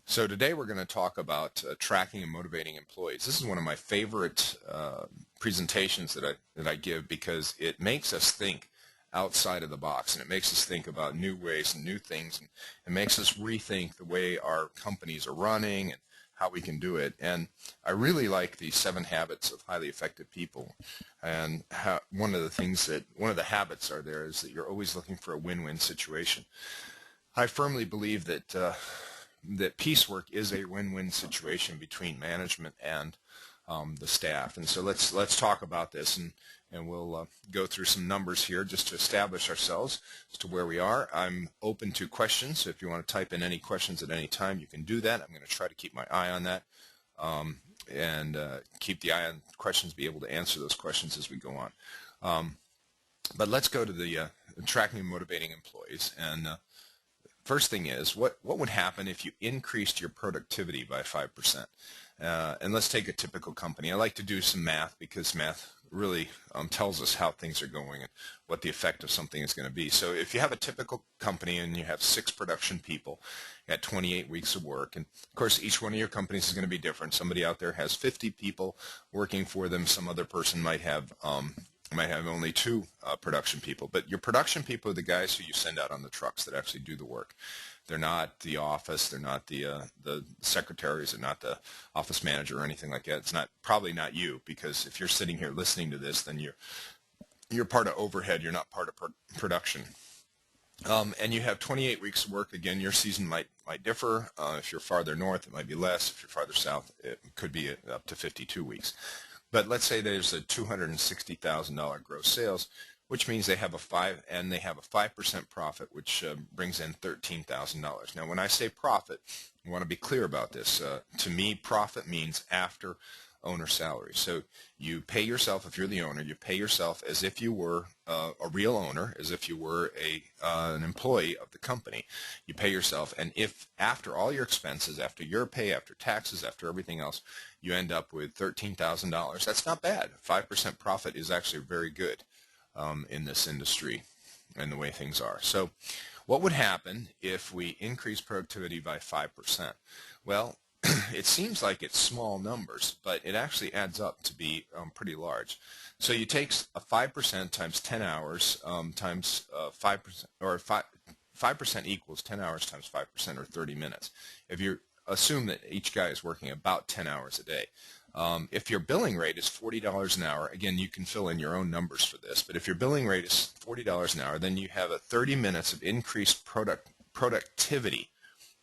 So today we're going to talk about tracking and motivating employees. This is one of my favorite presentations that I give because it makes us think outside of the box, and it makes us think about new ways and new things, and it makes us rethink the way our companies are running and how we can do it. And I really like the 7 habits of highly effective people. And one of the habits are there is that you're always looking for a win-win situation. I firmly believe that piecework is a win-win situation between management and the staff. And so let's talk about this, and we'll go through some numbers here just to establish ourselves as to where we are. I'm open to questions, so if you want to type in any questions at any time, you can do that. I'm going to try to keep my eye on that and keep the eye on questions, be able to answer those questions as we go on. But let's go to the tracking and motivating employees. And first thing is, what would happen if you increased your productivity by 5%? And let's take a typical company. I like to do some math because math really tells us how things are going and what the effect of something is going to be. So if you have a typical company and you have 6 production people at 28 weeks of work, and of course each one of your companies is going to be different. Somebody out there has 50 people working for them. Some other person might have only 2 production people, but your production people are the guys who you send out on the trucks that actually do the work. They're not the office, they're not the secretaries, they're not the office manager or anything like that. It's probably not you, because if you're sitting here listening to this, then you're part of overhead, you're not part of production. And you have 28 weeks of work. Again, your season might differ. If you're farther north, it might be less. If you're farther south, it could be up to 52 weeks. But let's say there's a $260,000 gross sales, which means they have a 5% profit, which brings in $13,000. Now, when I say profit, I want to be clear about this. To me, profit means after owner salary. So you pay yourself, if you're the owner, you pay yourself as if you were a real owner, as if you were an employee of the company. You pay yourself, and if after all your expenses, after your pay, after taxes, after everything else, you end up with $13,000, that's not bad. 5% profit is actually very good in this industry and the way things are. So what would happen if we increase productivity by 5%? Well, it seems like it's small numbers, but it actually adds up to be pretty large. So you take a 5% times 10 hours times 5%, or 5% equals 10 hours times 5%, or 30 minutes. If you assume that each guy is working about 10 hours a day. If your billing rate is $40 an hour, again, you can fill in your own numbers for this, but if your billing rate is $40 an hour, then you have a 30 minutes of increased productivity.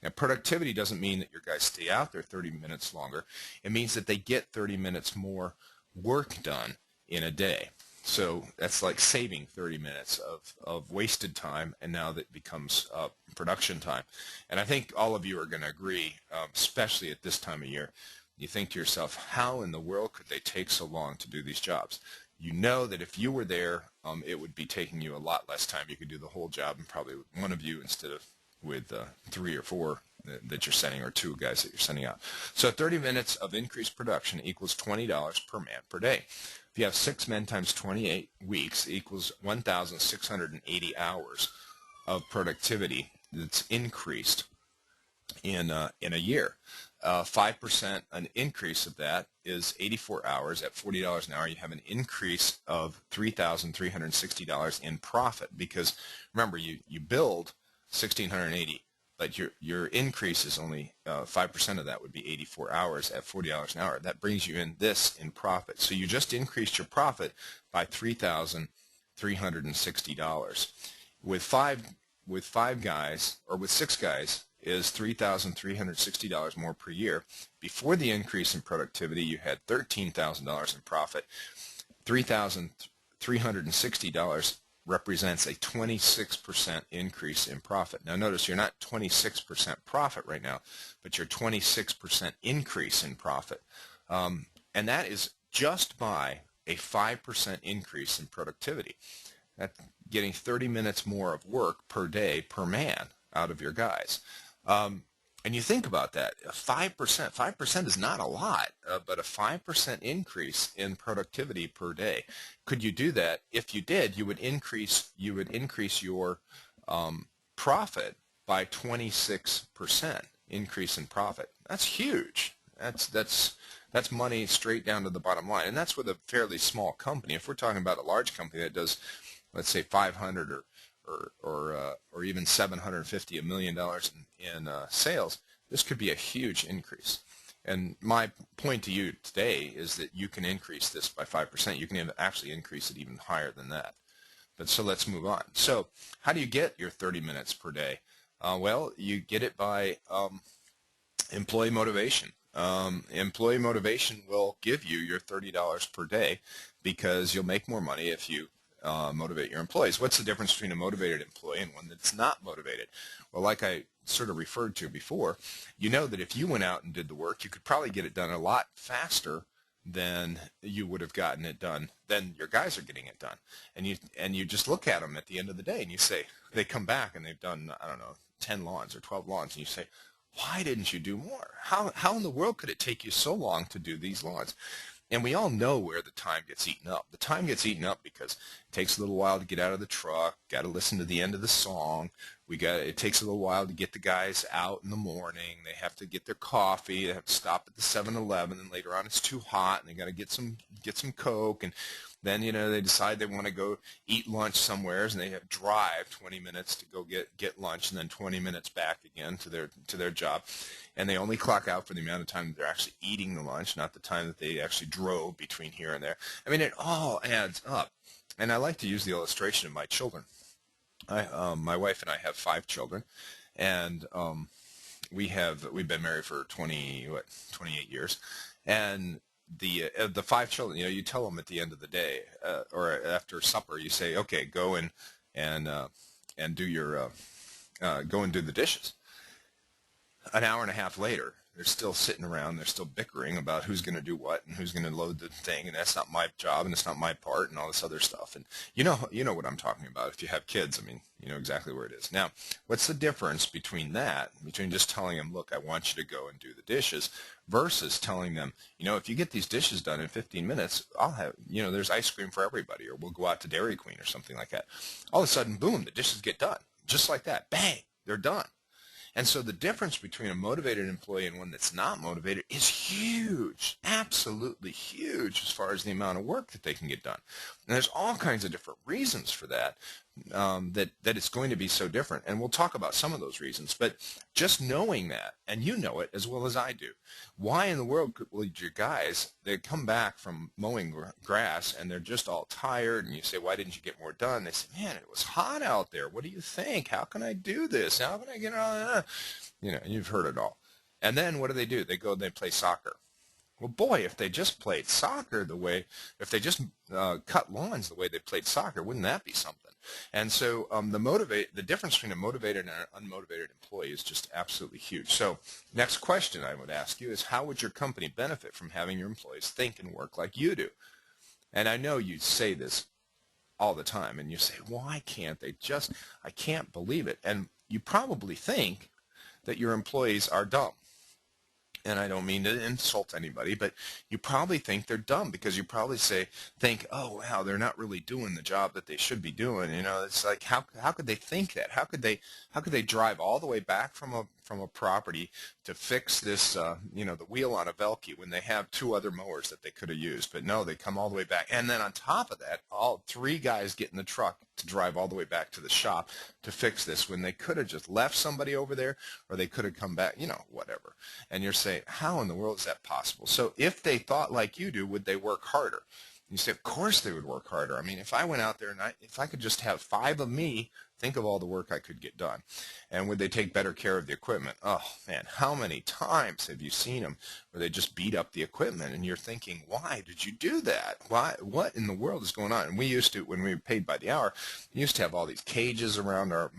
Now, productivity doesn't mean that your guys stay out there 30 minutes longer. It means that they get 30 minutes more work done in a day. So that's like saving 30 minutes of wasted time, and now that becomes production time. And I think all of you are going to agree, especially at this time of year. You think to yourself, how in the world could they take so long to do these jobs? You know that if you were there, it would be taking you a lot less time. You could do the whole job, and probably with one of you instead of with 3 or 4 that you're sending, or 2 guys that you're sending out. So 30 minutes of increased production equals $20 per man per day. If you have 6 men times 28 weeks, equals 1,680 hours of productivity that's increased in a year. 5%, an increase of that is 84 hours. At $40 an hour, you have an increase of $3,360 in profit, because remember, you build 1,680, but your increase is only 5% of that would be 84 hours at $40 an hour. That brings you in profit. So you just increased your profit by $3,360. With 5 guys, or with 6 guys, is $3,360 more per year. Before the increase in productivity, you had $13,000 in profit. $3,360 represents a 26% increase in profit. Now notice, you're not 26% profit right now, but you're 26% increase in profit. And that is just by a 5% increase in productivity. That's getting 30 minutes more of work per day per man out of your guys. And you think about that, 5% is not a lot, but a 5% increase in productivity per day. Could you do that? If you did, you would increase your profit by 26%. increase in profit. That's huge. That's money straight down to the bottom line, and that's with a fairly small company. If we're talking about a large company that does, let's say, 500 or even 750, $1 million in sales, this could be a huge increase. And my point to you today is that you can increase this by 5%. You can actually increase it even higher than that. But so let's move on. So how do you get your 30 minutes per day? Well, you get it by employee motivation. Employee motivation will give you your $30 per day because you'll make more money if you motivate your employees. What's the difference between a motivated employee and one that's not motivated? Well, like I sort of referred to before, you know that if you went out and did the work, you could probably get it done a lot faster than you would have gotten it done, then your guys are getting it done. And you just look at them at the end of the day and you say, they come back and they've done, I don't know, 10 lawns or 12 lawns, and you say, why didn't you do more? How in the world could it take you so long to do these lawns? And we all know where the time gets eaten up. The time gets eaten up because it takes a little while to get out of the truck, got to listen to the end of the song. It takes a little while to get the guys out in the morning. They have to get their coffee. They have to stop at the 7-Eleven, and later on it's too hot, and they got to get some Coke, and then they decide they want to go eat lunch somewhere, and they have to drive 20 minutes to go get lunch, and then 20 minutes back again to their job, and they only clock out for the amount of time that they're actually eating the lunch, not the time that they actually drove between here and there. I mean, it all adds up. And I like to use the illustration of my children. My wife and I have 5 children, and we've been married for 28 years, and the 5 children, you tell them at the end of the day or after supper, you say, okay, go and do your go and do the dishes. An hour and a half later, they're still sitting around, they're still bickering about who's going to do what and who's going to load the thing, and that's not my job and it's not my part and all this other stuff. And you know what I'm talking about. If you have kids, I mean, you know exactly where it is. Now, what's the difference between just telling them, look, I want you to go and do the dishes, versus telling them, if you get these dishes done in 15 minutes, I'll have, there's ice cream for everybody, or we'll go out to Dairy Queen or something like that. All of a sudden, boom, the dishes get done. Just like that. Bang, they're done. And so the difference between a motivated employee and one that's not motivated is huge, absolutely huge, as far as the amount of work that they can get done. And there's all kinds of different reasons for that, that it's going to be so different. And we'll talk about some of those reasons. But just knowing that, and you know it as well as I do, why in the world would your guys, they come back from mowing grass and they're just all tired, and you say, why didn't you get more done? They say, man, it was hot out there. What do you think? How can I do this? How can I get all that? You've heard it all. And then what do? They go and they play soccer. Well, boy, if they just played soccer if they just cut lawns the way they played soccer, wouldn't that be something? And so the difference between a motivated and an unmotivated employee is just absolutely huge. So next question I would ask you is, how would your company benefit from having your employees think and work like you do? And I know you say this all the time, and you say, why can't they just, I can't believe it. And you probably think that your employees are dumb. And I don't mean to insult anybody, but you probably think they're dumb, because you probably think, oh, wow, they're not really doing the job that they should be doing. It's like, how could they think that? How could they drive all the way back from a property to fix this, the wheel on a Velke, when they have 2 other mowers that they could have used? But no, they come all the way back. And then on top of that, all 3 guys get in the truck to drive all the way back to the shop to fix this, when they could have just left somebody over there, or they could have come back, whatever. And you're saying, how in the world is that possible? So if they thought like you do, would they work harder? You say, of course they would work harder. I mean, if I went out there and if I could just have 5 of me, think of all the work I could get done. And would they take better care of the equipment? Oh, man, how many times have you seen them where they just beat up the equipment, and you're thinking, why did you do that? What in the world is going on? And we used to, when we were paid by the hour, we used to have all these cages around our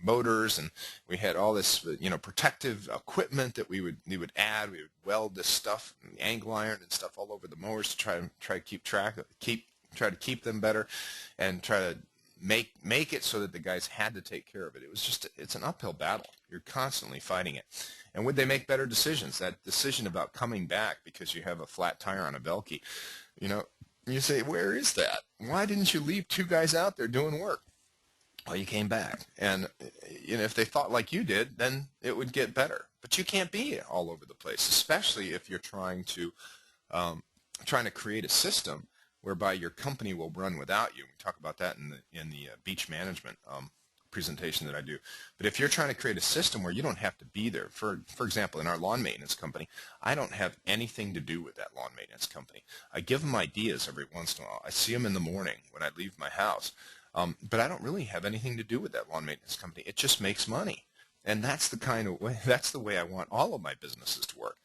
motors, and we had all this, protective equipment that we would add. We would weld this stuff, angle iron and stuff all over the mowers to try to keep them better, and try to make it so that the guys had to take care of it. It's an uphill battle. You're constantly fighting it. And would they make better decisions? That decision about coming back because you have a flat tire on a Velke, you say, where is that? Why didn't you leave 2 guys out there doing work? Well, you came back. And if they thought like you did, then it would get better. But you can't be all over the place, especially if you're trying to create a system whereby your company will run without you. We talk about that in the beach management presentation that I do. But if you're trying to create a system where you don't have to be there, for example, in our lawn maintenance company, I don't have anything to do with that lawn maintenance company. I give them ideas every once in a while. I see them in the morning when I leave my house. But I don't really have anything to do with that lawn maintenance company. It just makes money. And that's the kind of way, that's the way I want all of my businesses to work,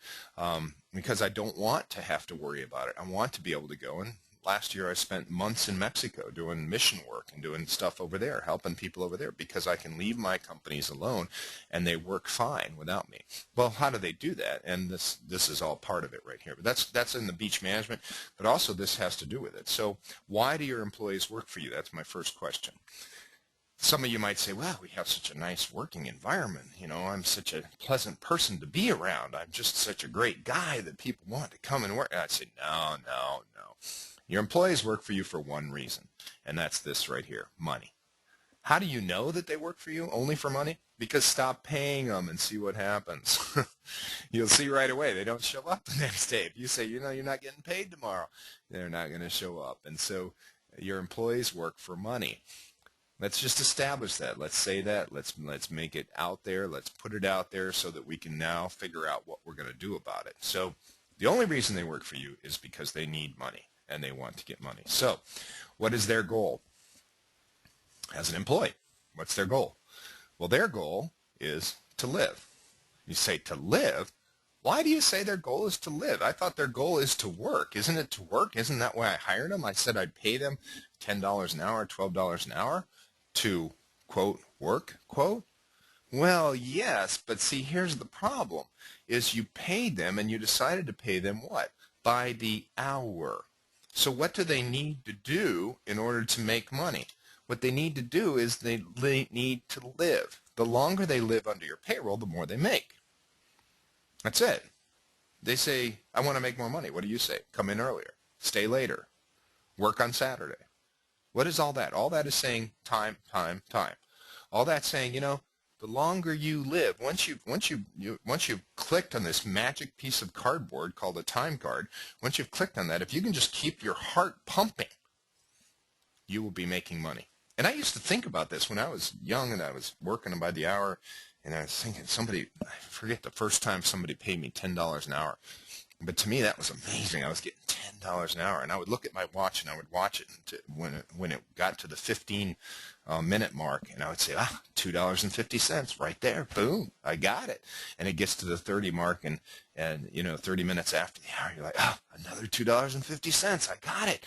because I don't want to have to worry about it. I want to be able to go. And last year I spent months in Mexico doing mission work and doing stuff over there, helping people over there, because I can leave my companies alone and they work fine without me. Well, how do they do that? And this is all part of it right here. But that's in the beach management, but also this has to do with it. So why do your employees work for you? That's my first question. Some of you might say, well, we have such a nice working environment. I'm such a pleasant person to be around. I'm just such a great guy that people want to come and work. And I'd say, no, no, no. Your employees work for you for one reason, and that's this right here, money. How do you know that they work for you? Only for money? Because stop paying them and see what happens. You'll see right away they don't show up the next day. If you say, you're not getting paid tomorrow, they're not going to show up. And so your employees work for money. Let's just establish that. Let's say that. Let's make it out there. Let's put it out there so that we can now figure out what we're going to do about it. So the only reason they work for you is because they need money and they want to get money. So what is their goal as an employee? What's their goal? Well, their goal is to live. You say to live? Why do you say their goal is to live? I thought their goal is to work. Isn't it to work? Isn't that why I hired them? I said I'd pay them $10 an hour, $12 an hour to, quote, work, quote. Well, yes, but see, here's the problem, is you paid them and you decided to pay them what? By the hour. So what do they need to do in order to make money? What they need to do is they need to live. The longer they live under your payroll, the more they make. That's it. They say, I want to make more money. What do you say? Come in earlier. Stay later. Work on Saturday. What is all that? All that is saying time, time, time. All that's saying, the longer you live, once you've clicked on this magic piece of cardboard called a time card, once you've clicked on that, if you can just keep your heart pumping, you will be making money. And I used to think about this when I was young and I was working by the hour, and I was thinking I forget the first time somebody paid me $10 an hour. But to me, that was amazing. I was getting $10 an hour, and I would look at my watch, and I would watch it when it got to the 15-minute mark, and I would say, $2.50 right there. Boom, I got it. And it gets to the 30 mark, and 30 minutes after the hour, you're like, another $2.50. I got it.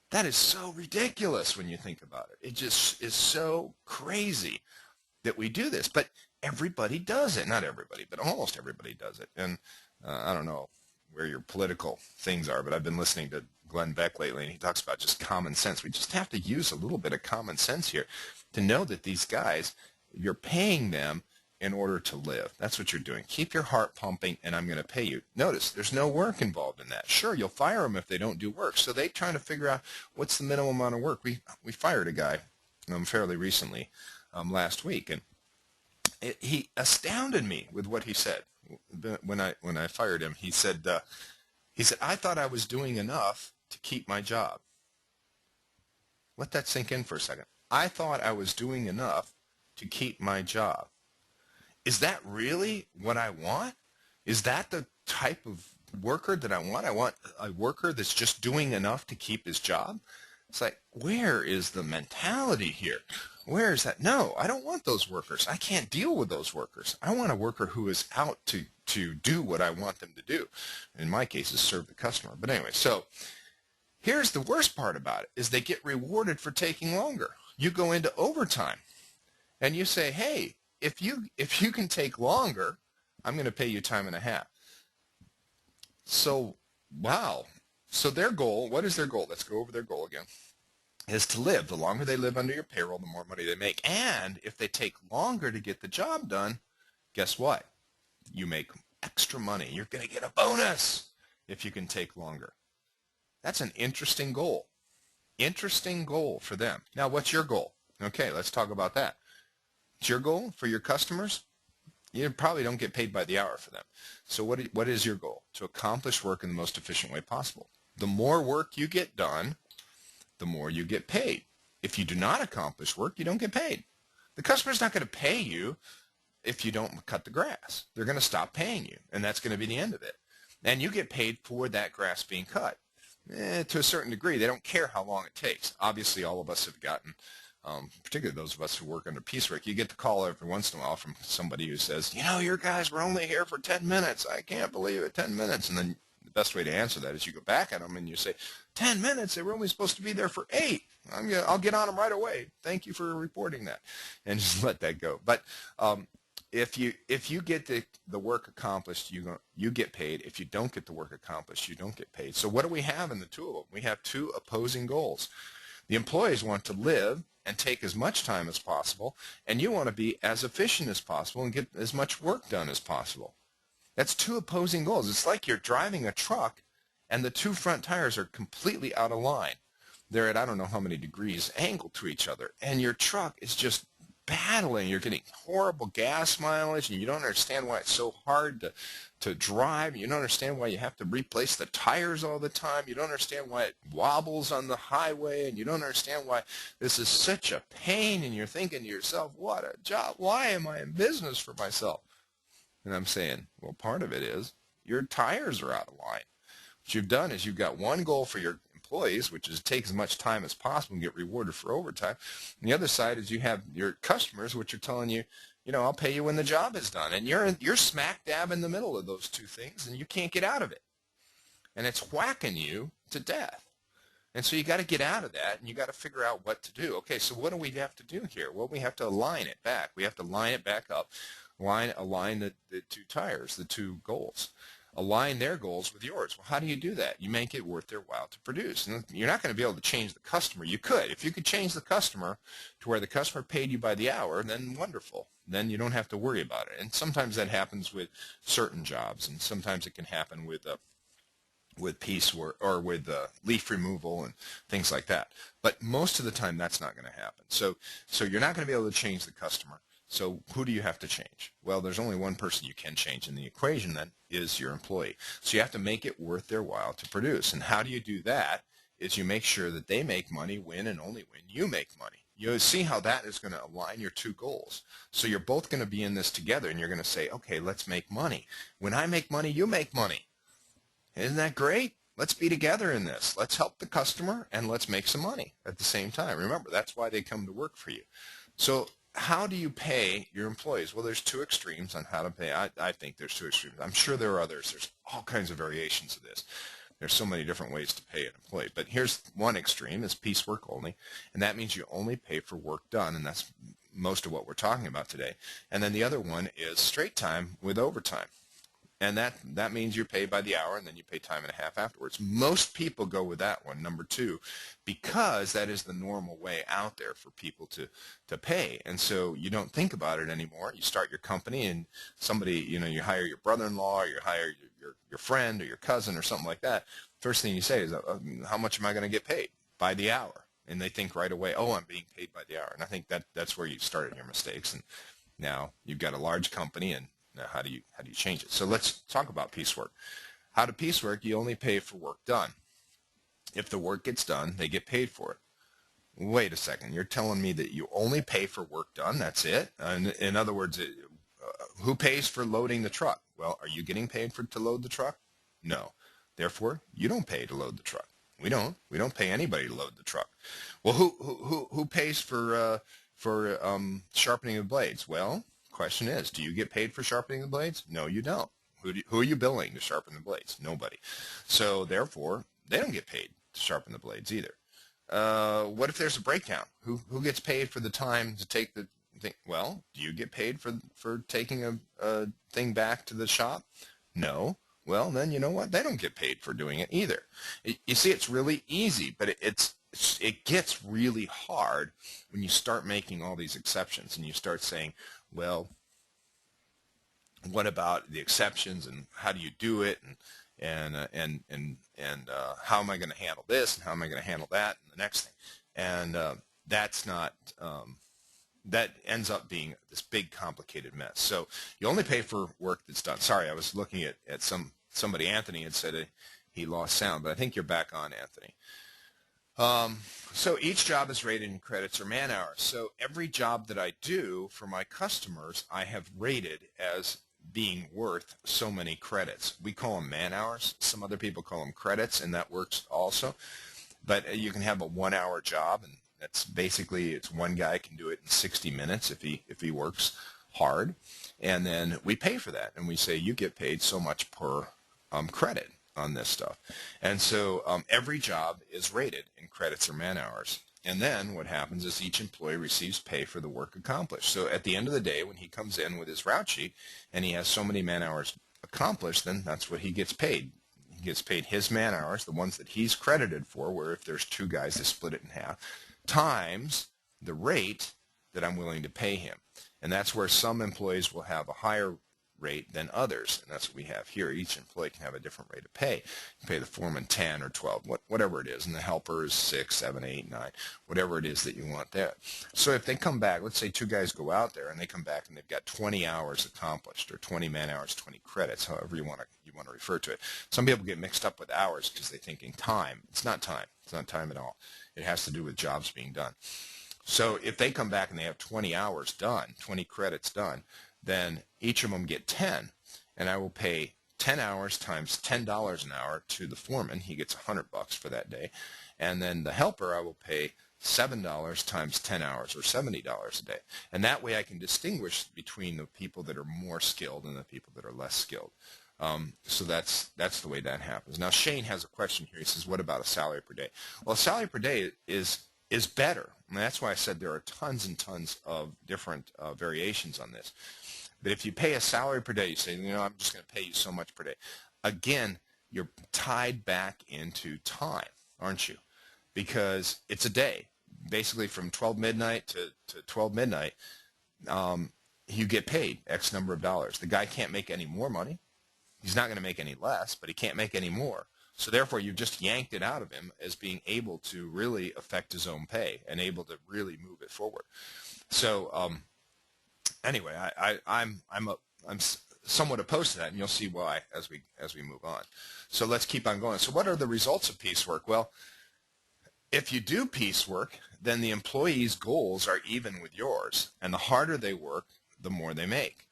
That is so ridiculous when you think about it. It just is so crazy that we do this. But everybody does it. Not everybody, but almost everybody does it. And I don't know where your political things are, but I've been listening to Glenn Beck lately, and he talks about just common sense. We just have to use a little bit of common sense here to know that these guys, you're paying them in order to live. That's what you're doing. Keep your heart pumping, and I'm going to pay you. Notice, there's no work involved in that. Sure, you'll fire them if they don't do work. So they're trying to figure out what's the minimum amount of work. We fired a guy fairly recently, last week, and he astounded me with what he said. When I fired him, he said, I thought I was doing enough to keep my job. Let that sink in for a second. I thought I was doing enough to keep my job. Is that really what I want? Is that the type of worker that I want? I want a worker that's just doing enough to keep his job? It's like, where is the mentality here? Where is that? No, I don't want those workers. I can't deal with those workers. I want a worker who is out to do what I want them to do. In my case, is serve the customer. But anyway, so here's the worst part about it, is they get rewarded for taking longer. You go into overtime, and you say, hey, if you can take longer, I'm going to pay you time and a half. So, wow. So their goal, what is their goal? Let's go over their goal again. Is to live. The longer they live under your payroll, the more money they make. And if they take longer to get the job done, guess what? You make extra money. You're going to get a bonus if you can take longer. That's an interesting goal. Interesting goal for them. Now, what's your goal? Okay, let's talk about that. It's your goal for your customers. You probably don't get paid by the hour for them. So what is your goal? To accomplish work in the most efficient way possible. The more work you get done, the more you get paid. If you do not accomplish work, you don't get paid. The customer's not going to pay you if you don't cut the grass. They're going to stop paying you, and that's going to be the end of it. And you get paid for that grass being cut. To a certain degree, they don't care how long it takes. Obviously, all of us have gotten, particularly those of us who work under piecework, you get the call every once in a while from somebody who says, you know, your guys were only here for 10 minutes. I can't believe it, 10 minutes. And then the best way to answer that is you go back at them and you say, 10 minutes? They were only supposed to be there for 8. I'll get on them right away. Thank you for reporting that. And just let that go. But if you get the work accomplished, you get paid. If you don't get the work accomplished, you don't get paid. So what do we have in the tool? We have two opposing goals. The employees want to live and take as much time as possible, and you want to be as efficient as possible and get as much work done as possible. That's two opposing goals. It's like you're driving a truck and the two front tires are completely out of line. They're at I don't know how many degrees angled to each other, and your truck is just battling. You're getting horrible gas mileage, and you don't understand why it's so hard to drive. You don't understand why you have to replace the tires all the time. You don't understand why it wobbles on the highway, and you don't understand why this is such a pain, and you're thinking to yourself, what a job. Why am I in business for myself? And I'm saying, well, part of it is your tires are out of line. What you've done is you've got one goal for your employees, which is to take as much time as possible and get rewarded for overtime. And the other side is you have your customers, which are telling you, you know, I'll pay you when the job is done. And you're smack dab in the middle of those two things, and you can't get out of it. And it's whacking you to death. And so you got to get out of that, and you got to figure out what to do. Okay, so what do we have to do here? Well, we have to align it back. We have to line it back up, align the two tires, the two goals. Align their goals with yours. Well, how do you do that? You make it worth their while to produce. And you're not going to be able to change the customer. You could. If you could change the customer to where the customer paid you by the hour, then wonderful. Then you don't have to worry about it. And sometimes that happens with certain jobs, and sometimes it can happen with piecework or with leaf removal and things like that. But most of the time, that's not going to happen. So you're not going to be able to change the customer. So who do you have to change? Well, there's only one person you can change in the equation, then, is your employee. So you have to make it worth their while to produce. And how do you do that is you make sure that they make money when and only when you make money. You see how that is going to align your two goals. So you're both going to be in this together, and you're going to say, okay, let's make money. When I make money, you make money. Isn't that great? Let's be together in this. Let's help the customer, and let's make some money at the same time. Remember, that's why they come to work for you. So how do you pay your employees? Well, there's two extremes on how to pay. I think there's two extremes. I'm sure there are others. There's all kinds of variations of this. There's so many different ways to pay an employee. But here's one extreme, is piecework only, and that means you only pay for work done, and that's most of what we're talking about today. And then the other one is straight time with overtime. And that means you're paid by the hour, and then you pay time and a half afterwards. Most people go with that one, number two, because that is the normal way out there for people to pay. And so you don't think about it anymore. You start your company, and somebody, you hire your brother-in-law, or you hire your friend or your cousin or something like that. First thing you say is, how much am I going to get paid? By the hour. And they think right away, oh, I'm being paid by the hour. And I think that's where you started your mistakes. And now you've got a large company, and now, how do you change it? So let's talk about piecework. How to piecework, you only pay for work done. If the work gets done, they get paid for it. Wait a second. You're telling me that you only pay for work done? That's it? In other words, who pays for loading the truck? Well, are you getting paid to load the truck? No. Therefore, you don't pay to load the truck. We don't. We don't pay anybody to load the truck. Well, who pays for sharpening the blades? Well, question is, do you get paid for sharpening the blades? No, you don't. Who are you billing to sharpen the blades? Nobody. So therefore, they don't get paid to sharpen the blades either. What if there's a breakdown? Who gets paid for the time to take the thing? Well, do you get paid for taking a thing back to the shop? No. Well, then you know what? They don't get paid for doing it either. You see, it's really easy, but it gets really hard when you start making all these exceptions and you start saying, well, what about the exceptions, and how do you do it, and how am I going to handle this, and how am I going to handle that, and the next thing, and that's not that ends up being this big complicated mess. So you only pay for work that's done. Sorry, I was looking at somebody. Anthony had said he lost sound, but I think you're back on, Anthony. So each job is rated in credits or man hours. So every job that I do for my customers, I have rated as being worth so many credits. We call them man hours. Some other people call them credits, and that works also. But you can have a 1-hour job, and that's basically, it's one guy can do it in 60 minutes if he works hard. And then we pay for that, and we say you get paid so much per credit on this stuff. And so every job is rated in credits or man hours. And then what happens is each employee receives pay for the work accomplished. So at the end of the day, when he comes in with his route sheet and he has so many man hours accomplished, then that's what he gets paid. He gets paid his man hours, the ones that he's credited for, where if there's 2 guys, they split it in half, times the rate that I'm willing to pay him. And that's where some employees will have a higher rate than others, and that's what we have here. Each employee can have a different rate of pay. You pay the foreman 10 or 12, whatever it is, and the helper is 6, 7, 8, 9, whatever it is that you want there. So if they come back, let's say 2 guys go out there and they come back and they've got 20 hours accomplished, or 20 man hours, 20 credits, however you want to refer to it. Some people get mixed up with hours because they think in time. It's not time. It's not time at all. It has to do with jobs being done. So if they come back and they have 20 hours done, 20 credits done, then each of them get 10, and I will pay 10 hours times $10 an hour to the foreman. He gets $100 for that day. And then the helper, I will pay $7 times 10 hours, or $70 a day. And that way I can distinguish between the people that are more skilled and the people that are less skilled. So that's the way that happens. Now Shane has a question here. He says, what about a salary per day? Well, a salary per day is better. And that's why I said there are tons and tons of different variations on this. But if you pay a salary per day, you say, I'm just going to pay you so much per day. Again, you're tied back into time, aren't you? Because it's a day. Basically from 12 midnight to 12 midnight, you get paid X number of dollars. The guy can't make any more money. He's not going to make any less, but he can't make any more. So therefore, you've just yanked it out of him as being able to really affect his own pay and able to really move it forward. So anyway, I'm somewhat opposed to that, and you'll see why as we move on. So let's keep on going. So what are the results of piecework? Well, if you do piecework, then the employee's goals are even with yours, and the harder they work, the more they make.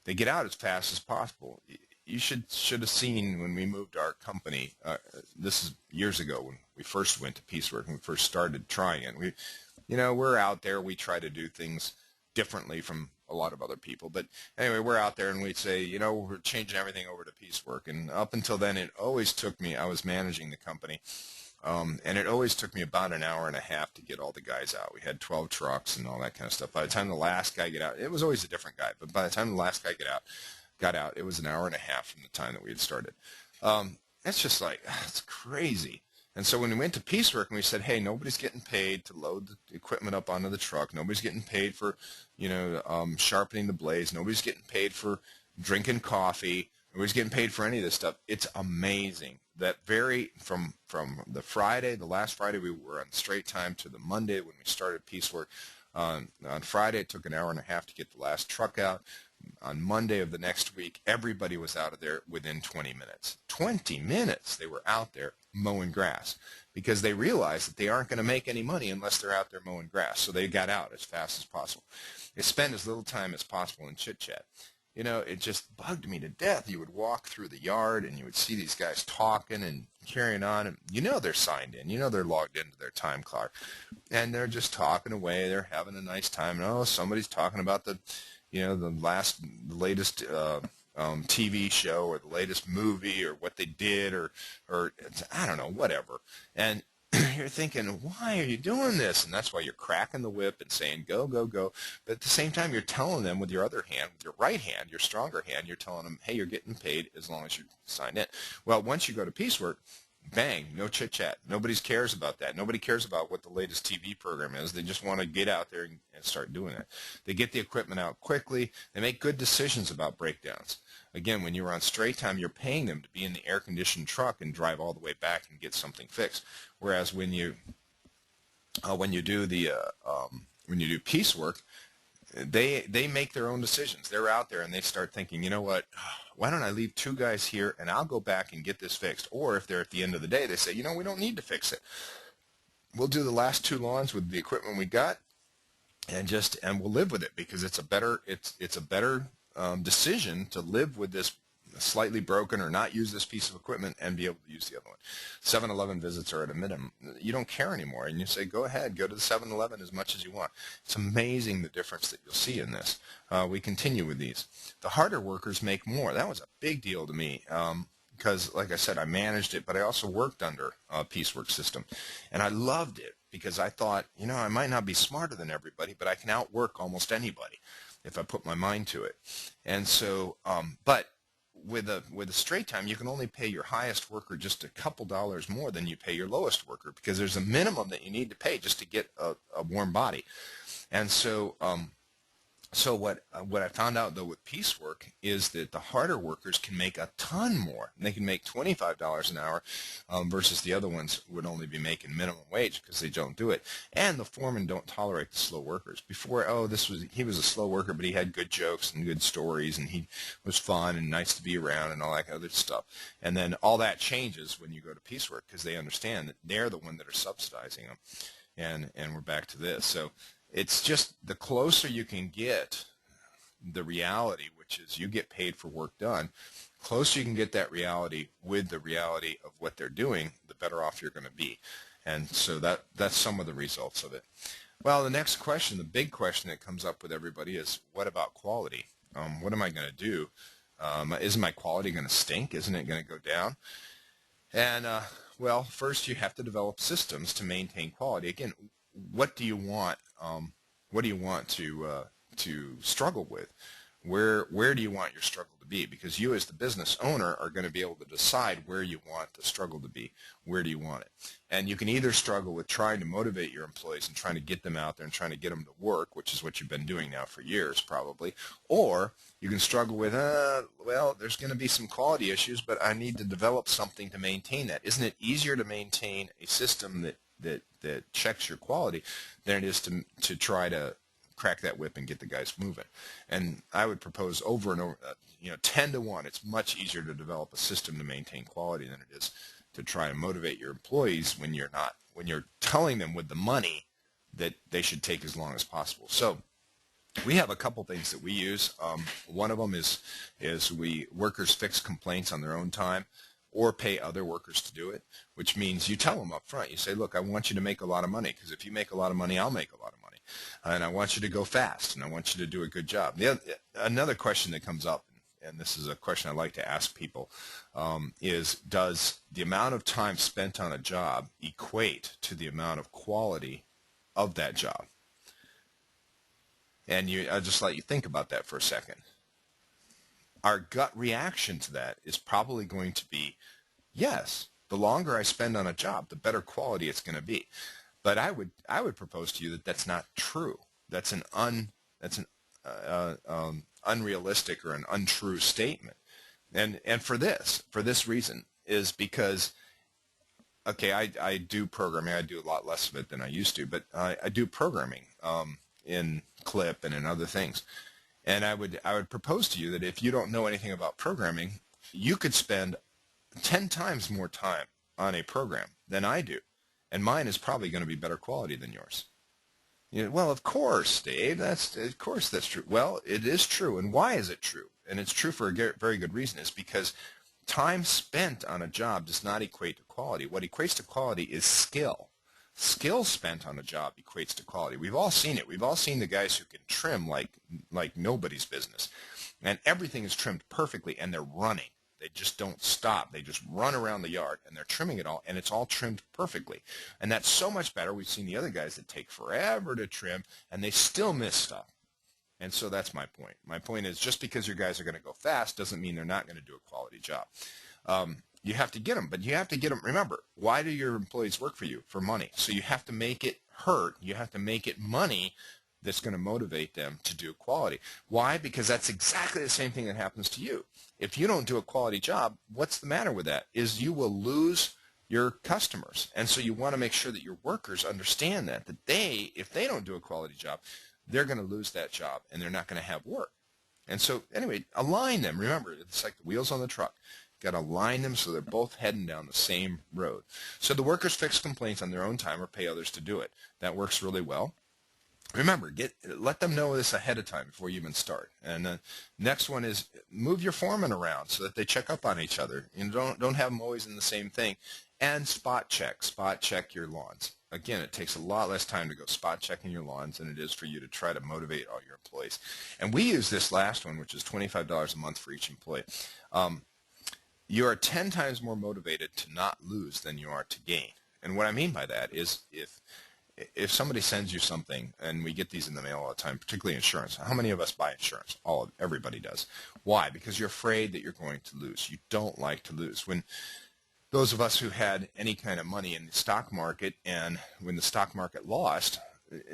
They get out as fast as possible. You should have seen when we moved our company. This is years ago when we first went to piecework and we first started trying it. We're out there. We try to do things differently from a lot of other people. But anyway, we're out there and we'd say, we're changing everything over to piecework. And up until then, it always took me, I was managing the company, and it always took me about an hour and a half to get all the guys out. We had 12 trucks and all that kind of stuff. By the time the last guy got out, it was always a different guy, but by the time the last guy got out, it was an hour and a half from the time that we had started. It's just like, it's crazy. And so when we went to piecework and we said, hey, nobody's getting paid to load the equipment up onto the truck. Nobody's getting paid for, sharpening the blades. Nobody's getting paid for drinking coffee. Nobody's getting paid for any of this stuff. It's amazing that from the Friday, the last Friday we were on straight time, to the Monday when we started piecework. On Friday, it took an hour and a half to get the last truck out. On Monday of the next week, everybody was out of there within 20 minutes. 20 minutes they were out there mowing grass, because they realized that they aren't going to make any money unless they're out there mowing grass. So they got out as fast as possible. They spent as little time as possible in chit-chat. It just bugged me to death. You would walk through the yard and you would see these guys talking and carrying on, and they're signed in. They're logged into their time clock, and they're just talking away. They're having a nice time. And, somebody's talking about the latest TV show or the latest movie or what they did or I don't know, whatever. And you're thinking, why are you doing this? And that's why you're cracking the whip and saying, go, go, go. But at the same time, you're telling them with your other hand, with your right hand, your stronger hand, you're telling them, hey, you're getting paid as long as you're signed in. Well, once you go to piecework, bang, no chit-chat. Nobody cares about that. Nobody cares about what the latest TV program is. They just want to get out there and start doing it. They get the equipment out quickly. They make good decisions about breakdowns. Again, when you're on straight time, you're paying them to be in the air-conditioned truck and drive all the way back and get something fixed. Whereas when you when you do when you do piecework, they make their own decisions. They're out there and they start thinking, you know what, why don't I leave 2 guys here and I'll go back and get this fixed? Or if they're at the end of the day, they say, you know, we don't need to fix it. We'll do the last 2 lawns with the equipment we got, and we'll live with it, because it's a better decision to live with this slightly broken or not use this piece of equipment and be able to use the other one. 7-Eleven visits are at a minimum. You don't care anymore, and you say, go ahead, go to the 7-Eleven as much as you want. It's amazing the difference that you'll see in this. We continue with these. The harder workers make more. That was a big deal to me, because, like I said, I managed it, but I also worked under a piecework system, and I loved it, because I thought, you know, I might not be smarter than everybody, but I can outwork almost anybody if I put my mind to it. And so, but with a straight time, you can only pay your highest worker just a couple dollars more than you pay your lowest worker, because there's a minimum that you need to pay just to get a warm body. And so so what I found out, though, with piecework is that the harder workers can make a ton more. And they can make $25 an hour versus the other ones would only be making minimum wage because they don't do it. And the foremen don't tolerate the slow workers. Before, he was a slow worker, but he had good jokes and good stories, and he was fun and nice to be around and all that other stuff. And then all that changes when you go to piecework, because they understand that they're the one that are subsidizing them. And we're back to this. So it's just the closer you can get the reality, which is you get paid for work done, closer you can get that reality with the reality of what they're doing, the better off you're going to be. And so that's some of the results of it. Well, the next question, the big question that comes up with everybody is, what about quality? What am I going to do? Isn't my quality going to stink? Isn't it going to go down? And, well, first you have to develop systems to maintain quality. Again, what do you want? What do you want to struggle with? Where do you want your struggle to be? Because you, as the business owner, are going to be able to decide where you want the struggle to be. Where do you want it? And you can either struggle with trying to motivate your employees and trying to get them out there and trying to get them to work, which is what you've been doing now for years probably, or you can struggle with, well, there's going to be some quality issues, but I need to develop something to maintain that. Isn't it easier to maintain a system that checks your quality than it is to try to crack that whip and get the guys moving? And I would propose over and over, 10 to 1, it's much easier to develop a system to maintain quality than it is to try to motivate your employees when you're telling them with the money that they should take as long as possible. So we have a couple things that we use. One of them is workers fix complaints on their own time, or pay other workers to do it, which means you tell them up front. You say, look, I want you to make a lot of money, because if you make a lot of money, I'll make a lot of money. And I want you to go fast, and I want you to do a good job. Another question that comes up, and this is a question I like to ask people, is does the amount of time spent on a job equate to the amount of quality of that job? And I'll just let you think about that for a second. Our gut reaction to that is probably going to be, yes, the longer I spend on a job, the better quality it's going to be. But I would propose to you that that's not true. That's an unrealistic or an untrue statement. And for this reason is because, okay, I do programming. I do a lot less of it than I used to, but I do programming in Clip and in other things. And I would propose to you that if you don't know anything about programming, you could spend 10 times more time on a program than I do, and mine is probably going to be better quality than yours. Well, of course, Dave. Of course that's true. Well, it is true, and why is it true? And it's true for a very good reason. Is because time spent on a job does not equate to quality. What equates to quality is skill. Skill spent on a job equates to quality. We've all seen it. We've all seen the guys who can trim like nobody's business. And everything is trimmed perfectly, and they're running. They just don't stop. They just run around the yard, and they're trimming it all, and it's all trimmed perfectly. And that's so much better. We've seen the other guys that take forever to trim, and they still miss stuff. And so that's my point. My point is, just because your guys are going to go fast doesn't mean they're not going to do a quality job. You have to get them, but you have to get them. Remember, why do your employees work for you? For money. So you have to make it hurt. You have to make it money that's going to motivate them to do quality. Why? Because that's exactly the same thing that happens to you. If you don't do a quality job, what's the matter with that? Is you will lose your customers. And so you want to make sure that your workers understand that if they don't do a quality job, they're going to lose that job and they're not going to have work. And so anyway, align them. Remember, it's like the wheels on the truck. Got to align them so they're both heading down the same road. So the workers fix complaints on their own time or pay others to do it. That works really well. Remember, let them know this ahead of time before you even start. And the next one is move your foreman around so that they check up on each other. You know, don't have them always in the same thing. And spot check your lawns. Again, it takes a lot less time to go spot checking your lawns than it is for you to try to motivate all your employees. And we use this last one, which is $25 a month for each employee. You are 10 times more motivated to not lose than you are to gain. And what I mean by that is if somebody sends you something, and we get these in the mail all the time, particularly insurance. How many of us buy insurance? Everybody does. Why? Because you're afraid that you're going to lose. You don't like to lose. When those of us who had any kind of money in the stock market, and when the stock market lost,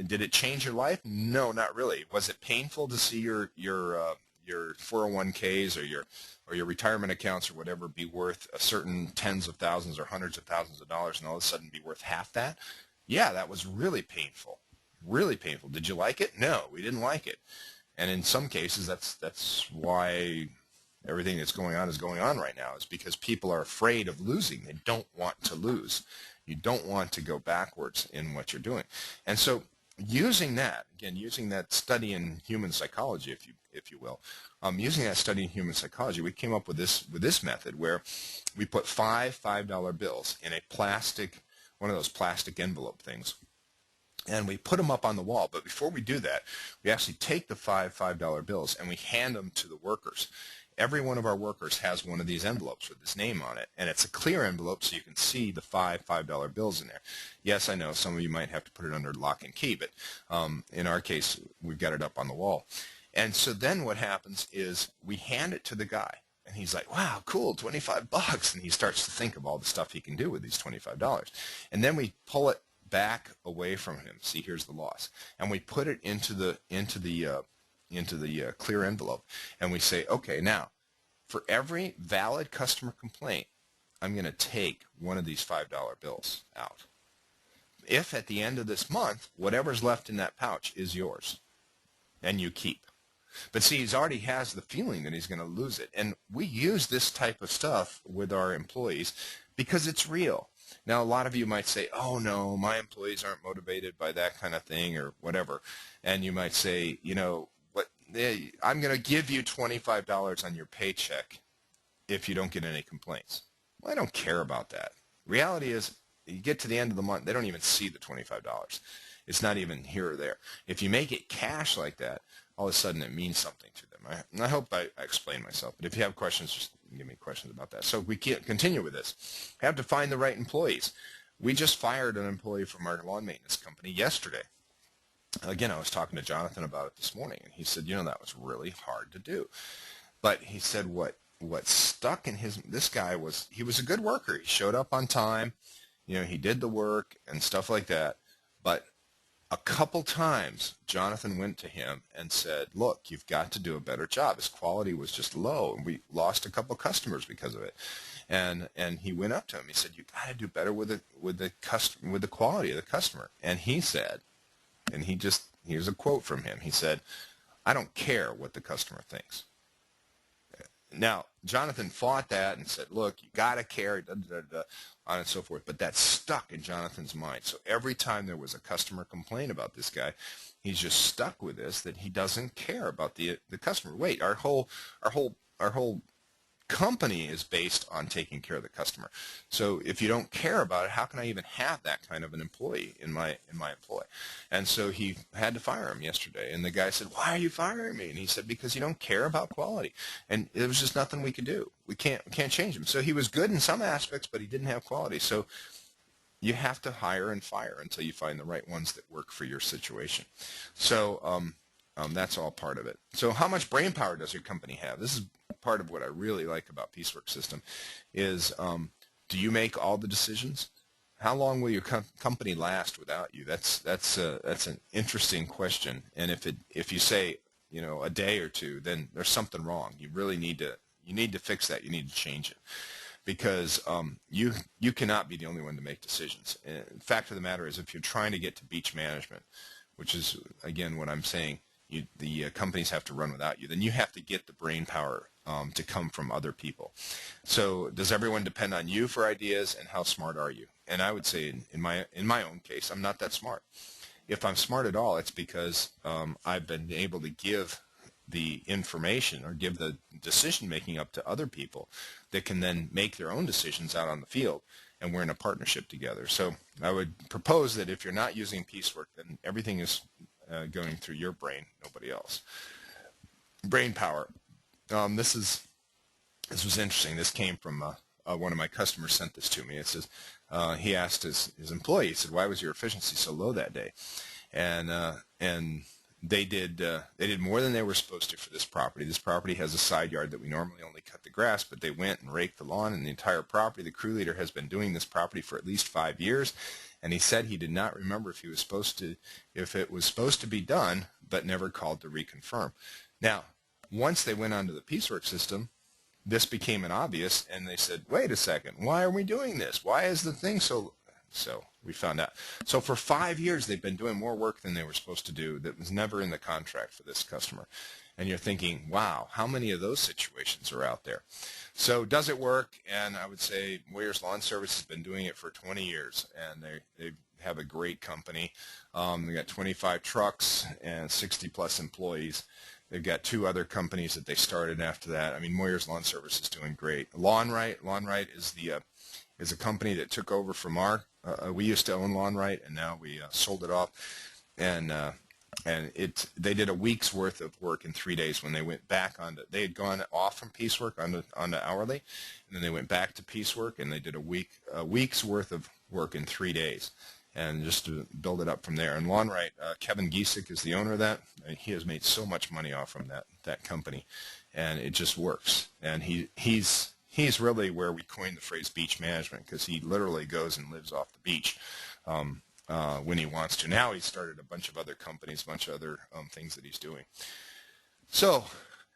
did it change your life? No, not really. Was it painful to see your 401ks or your retirement accounts or whatever be worth a certain tens of thousands or hundreds of thousands of dollars and all of a sudden be worth half that? Yeah, that was really painful. Really painful. Did you like it? No, we didn't like it. And in some cases, that's why everything that's going on is going on right now, is because people are afraid of losing. They don't want to lose. You don't want to go backwards in what you're doing. And so using that, again, using that study in human psychology, if you will, using that study in human psychology, we came up with this method where we put $5 bills in one of those plastic envelope things, and we put them up on the wall. But before we do that, we actually take the $5 bills and we hand them to the workers. Every one of our workers has one of these envelopes with this name on it, and it's a clear envelope so you can see the $5 bills in there. Yes, I know some of you might have to put it under lock and key, but in our case, we've got it up on the wall. And so then what happens is we hand it to the guy, and he's like, wow, cool, $25. And he starts to think of all the stuff he can do with these $25. And then we pull it back away from him. See, here's the loss. And we put it into the clear envelope. And we say, okay, now, for every valid customer complaint, I'm going to take one of these $5 bills out. If at the end of this month, whatever's left in that pouch is yours, and you keep. But see, he already has the feeling that he's going to lose it. And we use this type of stuff with our employees because it's real. Now, a lot of you might say, oh, no, my employees aren't motivated by that kind of thing or whatever. And you might say, you know, I'm going to give you $25 on your paycheck if you don't get any complaints. Well, I don't care about that. Reality is, you get to the end of the month, they don't even see the $25. It's not even here or there. If you make it cash like that, all of a sudden it means something to them. I hope I explained myself, but if you have questions, just give me questions about that. So we can't continue with this. We have to find the right employees. We just fired an employee from our lawn maintenance company yesterday. Again, I was talking to Jonathan about it this morning, and he said, you know, that was really hard to do. But he said what stuck in this guy was, he was a good worker. He showed up on time. You know, he did the work and stuff like that. But a couple times, Jonathan went to him and said, look, you've got to do a better job. His quality was just low, and we lost a couple customers because of it. And he went up to him. He said, you've got to do better with the quality of the customer. And he said, and here's a quote from him. He said, I don't care what the customer thinks. Now, Jonathan fought that and said, look, you got to care, on and so forth. But that stuck in Jonathan's mind. So every time there was a customer complaint about this guy, he's just stuck with this, that he doesn't care about the customer. Wait, our whole company is based on taking care of the customer. So if you don't care about it, how can I even have that kind of an employee in my employ? And so he had to fire him yesterday. And the guy said, why are you firing me? And he said, because you don't care about quality. And there was just nothing we could do. We can't change him. So he was good in some aspects, but he didn't have quality. So you have to hire and fire until you find the right ones that work for your situation. So that's all part of it. So how much brain power does your company have? This is part of what I really like about Peaceworks System is, do you make all the decisions? How long will your company last without you? That's an interesting question. And if you say, you know, a day or two, then there's something wrong. You really need to fix that. You need to change it. because you cannot be the only one to make decisions. And the fact of the matter is, if you're trying to get to beach management, which is again what I'm saying, the companies have to run without you, then you have to get the brain power to come from other people. So does everyone depend on you for ideas, and how smart are you? And I would say in my own case, I'm not that smart. If I'm smart at all, it's because I've been able to give the information or give the decision making up to other people that can then make their own decisions out on the field, and we're in a partnership together. So I would propose that if you're not using piecework, then everything is going through your brain, nobody else. Brain power. This was interesting. This came from one of my customers sent this to me. It says he asked his employee. He said, "Why was your efficiency so low that day?" And they did more than they were supposed to for this property. This property has a side yard that we normally only cut the grass, but they went and raked the lawn and the entire property. The crew leader has been doing this property for at least 5 years, and he said he did not remember if it was supposed to be done, but never called to reconfirm. Now, once they went onto the piecework system, this became an obvious, and they said, "Wait a second, why are we doing this? Why is the thing so?" So we found out. So for 5 years, they've been doing more work than they were supposed to do that was never in the contract for this customer. And you're thinking, wow, how many of those situations are out there? So does it work? And I would say Moyer's Lawn Service has been doing it for 20 years, and they have a great company. They got 25 trucks and 60-plus employees. They've got 2 other companies that they started after that. I mean, Moyer's Lawn Service is doing great. Lawn Right is a company that took over from we used to own Lawn Right, and now we sold it off. And they did a week's worth of work in 3 days when they went back onto. They had gone off from piecework onto hourly, and then they went back to piecework, and they did a week's worth of work in 3 days, and just to build it up from there. And Lawn Right, Kevin Giesick is the owner of that. He has made so much money off from that company, and it just works. And he's really where we coined the phrase beach management, because he literally goes and lives off the beach when he wants to. Now he's started a bunch of other companies, a bunch of other things that he's doing. So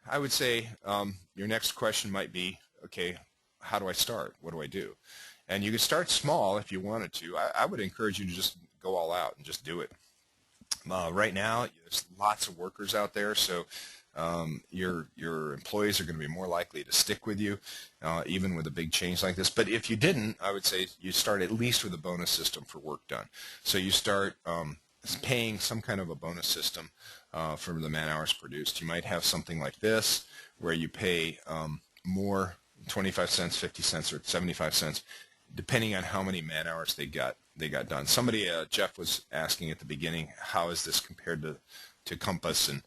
I would say your next question might be, okay, how do I start? What do I do? And you could start small if you wanted to. I would encourage you to just go all out and just do it. Right now, there's lots of workers out there, so your employees are going to be more likely to stick with you, even with a big change like this. But if you didn't, I would say you start at least with a bonus system for work done. So you start paying some kind of a bonus system for the man hours produced. You might have something like this, where you pay more, 25 cents, 50 cents, or 75 cents, depending on how many man hours they got done. Somebody, Jeff was asking at the beginning, how is this compared to Compass and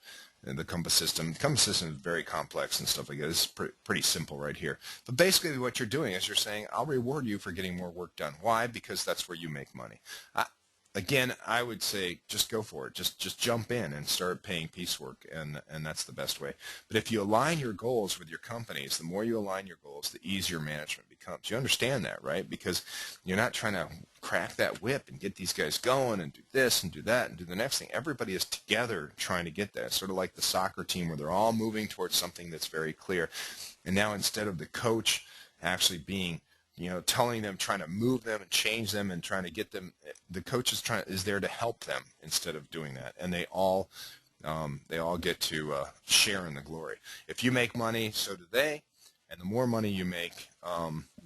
the Compass system. The Compass system is very complex and stuff like that. It's pretty simple right here. But basically what you're doing is you're saying, I'll reward you for getting more work done. Why? Because that's where you make money. Again, I would say just go for it. Just jump in and start paying piecework, and that's the best way. But if you align your goals with your companies, the more you align your goals, the easier management becomes. You understand that, right? Because you're not trying to crack that whip and get these guys going and do this and do that and do the next thing. Everybody is together trying to get that. It's sort of like the soccer team, where they're all moving towards something that's very clear. And now instead of the coach actually being telling them, trying to move them and change them and trying to get them, the coach is there to help them instead of doing that. And they all get to share in the glory. If you make money, so do they. And the more money you make,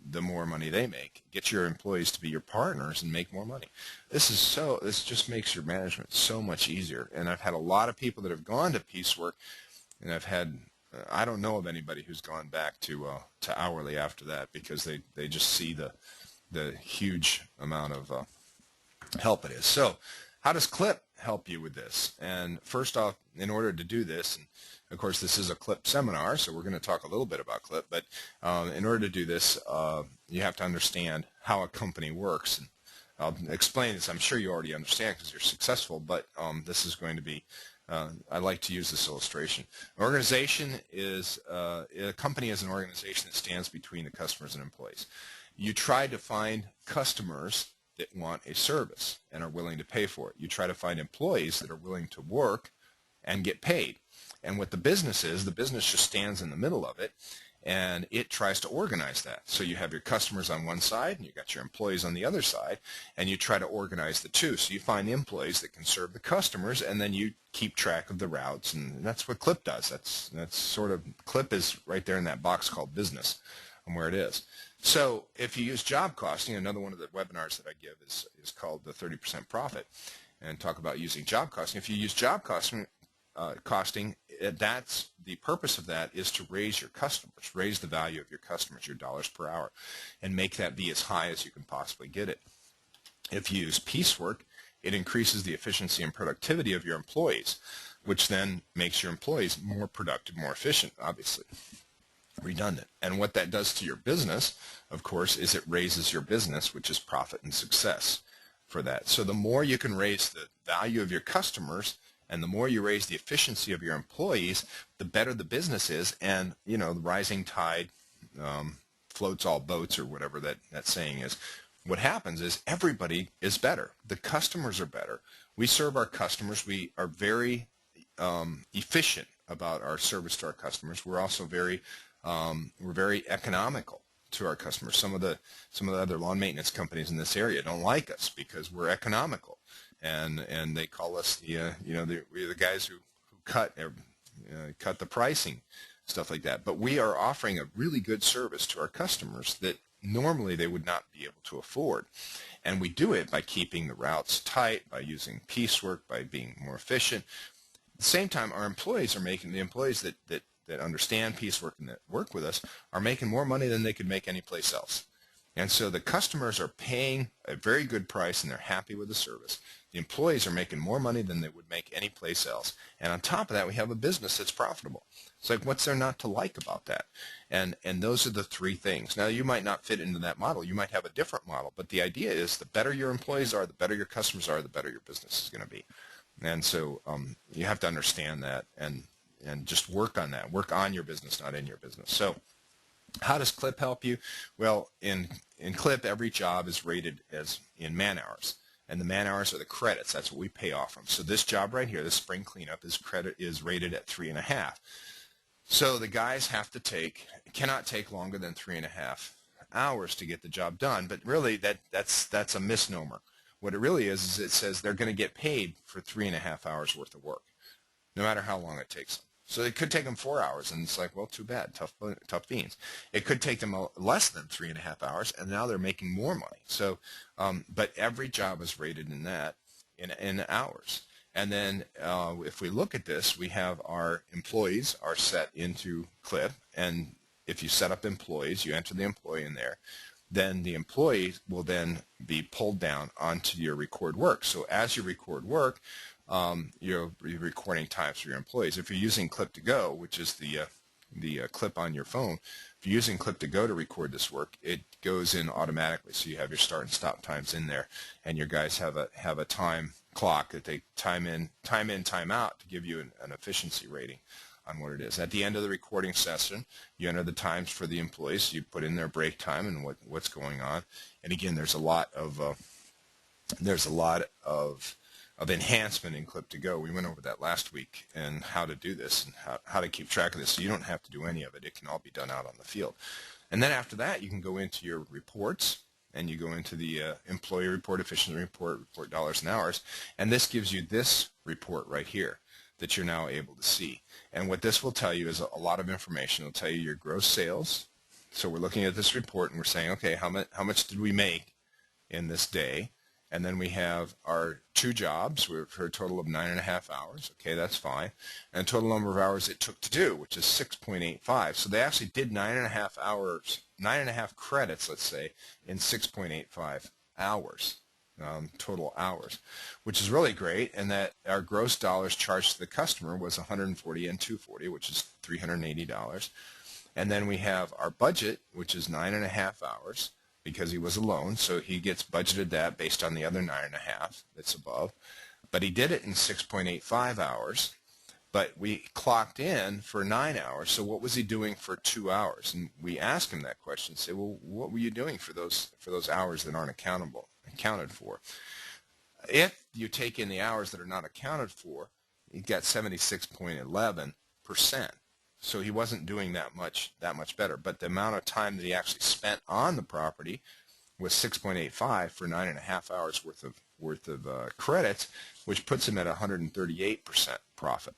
the more money they make. Get your employees to be your partners and make more money. This just makes your management so much easier. And I've had a lot of people that have gone to piecework, and I don't know of anybody who's gone back to hourly after that, because they just see the huge amount of help it is. So how does CLIP help you with this? And first off, in order to do this, and of course this is a CLIP seminar, so we're going to talk a little bit about CLIP, but in order to do this, you have to understand how a company works. And I'll explain this. I'm sure you already understand because you're successful, but this is going to be I like to use this illustration. An organization is a company is an organization that stands between the customers and employees. You try to find customers that want a service and are willing to pay for it. You try to find employees that are willing to work and get paid. And what the business is, the business just stands in the middle of it, and it tries to organize that. So you have your customers on one side, and you got your employees on the other side, and you try to organize the two. So you find the employees that can serve the customers, and then you keep track of the routes, and that's what CLIP does. That's sort of, CLIP is right there in that box called business, and where it is. So if you use job costing, another one of the webinars that I give is called the 30% Profit, and talk about using job costing. If you use job costing, that's the purpose of that is to raise your customers, raise the value of your customers, your dollars per hour, and make that be as high as you can possibly get it. If you use piecework, it increases the efficiency and productivity of your employees, which then makes your employees more productive, more efficient, obviously. Redundant. And what that does to your business, of course, is it raises your business, which is profit and success for that. So the more you can raise the value of your customers, and the more you raise the efficiency of your employees, the better the business is. And, you know, the rising tide floats all boats, or whatever that saying is. What happens is everybody is better. The customers are better. We serve our customers. We are very efficient about our service to our customers. We're also very economical to our customers. Some of the other lawn maintenance companies in this area don't like us because we're economical. And they call us we're the guys who cut the pricing, stuff like that. But we are offering a really good service to our customers that normally they would not be able to afford. And we do it by keeping the routes tight, by using piecework, by being more efficient. At the same time, our employees are making, the employees that understand piecework and that work with us are making more money than they could make anyplace else. And so the customers are paying a very good price, and they're happy with the service. The employees are making more money than they would make any place else. And on top of that, we have a business that's profitable. It's like, what's there not to like about that? And those are the three things. Now, you might not fit into that model. You might have a different model. But the idea is the better your employees are, the better your customers are, the better your business is going to be. And so you have to understand that and just work on that. Work on your business, not in your business. So how does CLIP help you? Well, in CLIP, every job is rated as in man hours. And the man hours are the credits. That's what we pay off from. So this job right here, this spring cleanup, is rated at 3.5. So the guys cannot take longer than 3.5 hours to get the job done. But really, that's a misnomer. What it really is it says they're going to get paid for 3.5 hours worth of work, no matter how long it takes them. So it could take them 4 hours, and it's like, well, too bad, tough beans. It could take them less than 3.5 hours, and now they're making more money. So, but every job is rated in that, in hours. And then if we look at this, we have our employees are set into CLIP, and if you set up employees, you enter the employee in there, then the employee will then be pulled down onto your record work. So as you record work, you're recording times for your employees. If you're using Clip2Go, which is the clip on your phone, if you're using Clip2Go to record this work, it goes in automatically. So you have your start and stop times in there, and your guys have a time clock that they time in, time out to give you an efficiency rating on what it is. At the end of the recording session, you enter the times for the employees. You put in their break time and what's going on. And again, there's a lot of enhancement in Clip2Go. We went over that last week and how to do this and how to keep track of this. So you don't have to do any of it. It can all be done out on the field. And then after that, you can go into your reports, and you go into the employee report, efficiency report, report dollars and hours, and this gives you this report right here that you're now able to see. And what this will tell you is a lot of information. It'll tell you your gross sales. So we're looking at this report, and we're saying, okay, how much did we make in this day? And then we have our two jobs for a total of 9.5 hours. Okay, that's fine. And the total number of hours it took to do, which is 6.85. So they actually did 9.5 hours, 9.5 credits, let's say, in 6.85 hours, total hours, which is really great. And that our gross dollars charged to the customer was $140 and $240, which is $380. And then we have our budget, which is 9.5 hours. Because he was alone, so he gets budgeted that based on the other 9.5 that's above. But he did it in 6.85 hours, but we clocked in for 9 hours, so what was he doing for 2 hours? And we asked him that question, say, well, what were you doing for those hours that aren't accounted for? If you take in the hours that are not accounted for, you got 76.11%. So he wasn't doing that much better. But the amount of time that he actually spent on the property was 6.85 for 9.5 hours worth of credits, which puts him at 138% profit,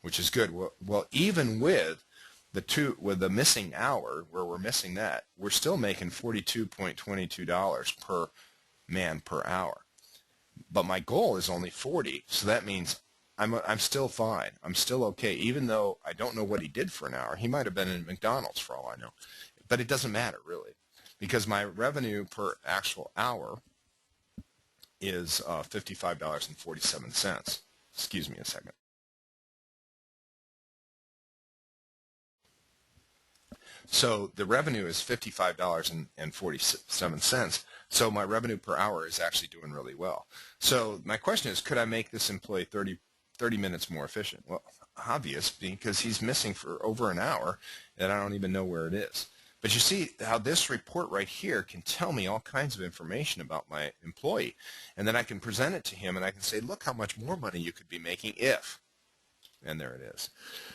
which is good. Well, even with the missing hour, where we're missing that, we're still making $42.22 per man per hour. But my goal is only 40, so that means I'm still fine. I'm still okay, even though I don't know what he did for an hour. He might have been in McDonald's for all I know. But it doesn't matter, really, because my revenue per actual hour is $55.47. Excuse me a second. So the revenue is $55.47. So my revenue per hour is actually doing really well. So my question is, could I make this employee 30 minutes more efficient? Well, obvious, because he's missing for over an hour, and I don't even know where it is. But you see how this report right here can tell me all kinds of information about my employee. And then I can present it to him, and I can say, look how much more money you could be making if. And there it is.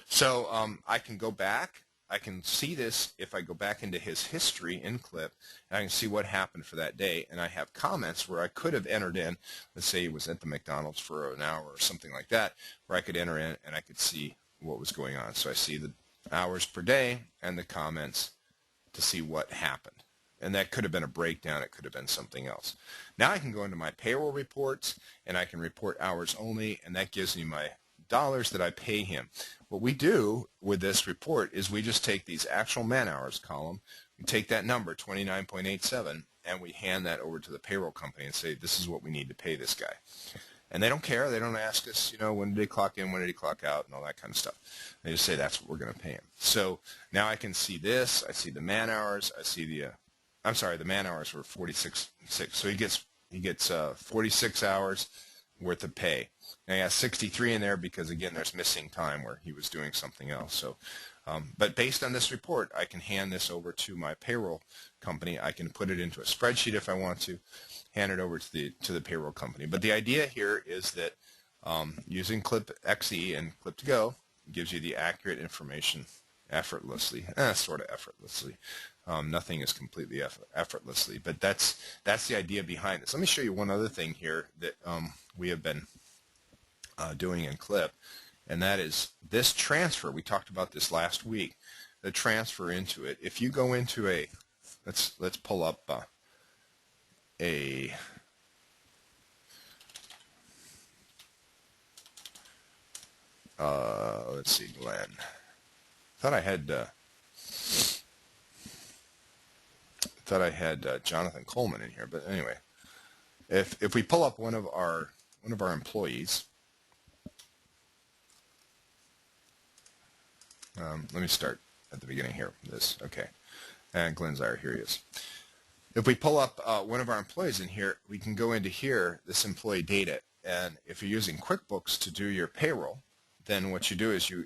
So I can go back. I can see this if I go back into his history in Clip, and I can see what happened for that day. And I have comments where I could have entered in, let's say he was at the McDonald's for an hour or something like that, where I could enter in and I could see what was going on. So I see the hours per day and the comments to see what happened. And that could have been a breakdown. It could have been something else. Now I can go into my payroll reports, and I can report hours only, and that gives me my dollars that I pay him. What we do with this report is we just take these actual man hours column, we take that number, 29.87, and we hand that over to the payroll company and say, this is what we need to pay this guy. And they don't care. They don't ask us, when did he clock in, when did he clock out, and all that kind of stuff. They just say that's what we're going to pay him. So now I can see this. I see the man hours. I see the man hours were 46. So he gets 46 hours worth of pay. Now he has 63 in there because, again, there's missing time where he was doing something else. So, but based on this report, I can hand this over to my payroll company. I can put it into a spreadsheet if I want to, hand it over to the payroll company. But the idea here is that using ClipXE and Clip2Go gives you the accurate information effortlessly, sort of effortlessly. Nothing is completely effortlessly, but that's the idea behind this. Let me show you one other thing here that we have been doing in Clip, and that is this transfer. We talked about this last week, the transfer into it. If you go into let's pull up let's see, Glenn. Thought I had Jonathan Coleman in here, but anyway, if we pull up one of our employees, let me start at the beginning here. Okay, and Glenn Zier, here he is. If we pull up one of our employees in here, we can go into here, this employee data, and if you're using QuickBooks to do your payroll, then what you do is you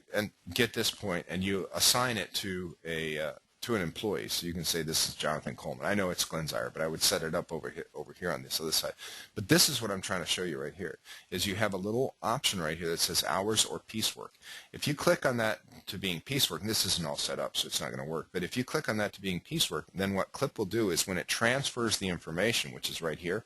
get this point and you assign it to an employee. So you can say this is Jonathan Coleman. I know it's Glenn Zier, but I would set it up over here on this other side. But this is what I'm trying to show you right here, is you have a little option right here that says hours or piecework. If you click on that to being piecework, and this isn't all set up, so it's not going to work, but if you click on that to being piecework, then what Clip will do is when it transfers the information, which is right here,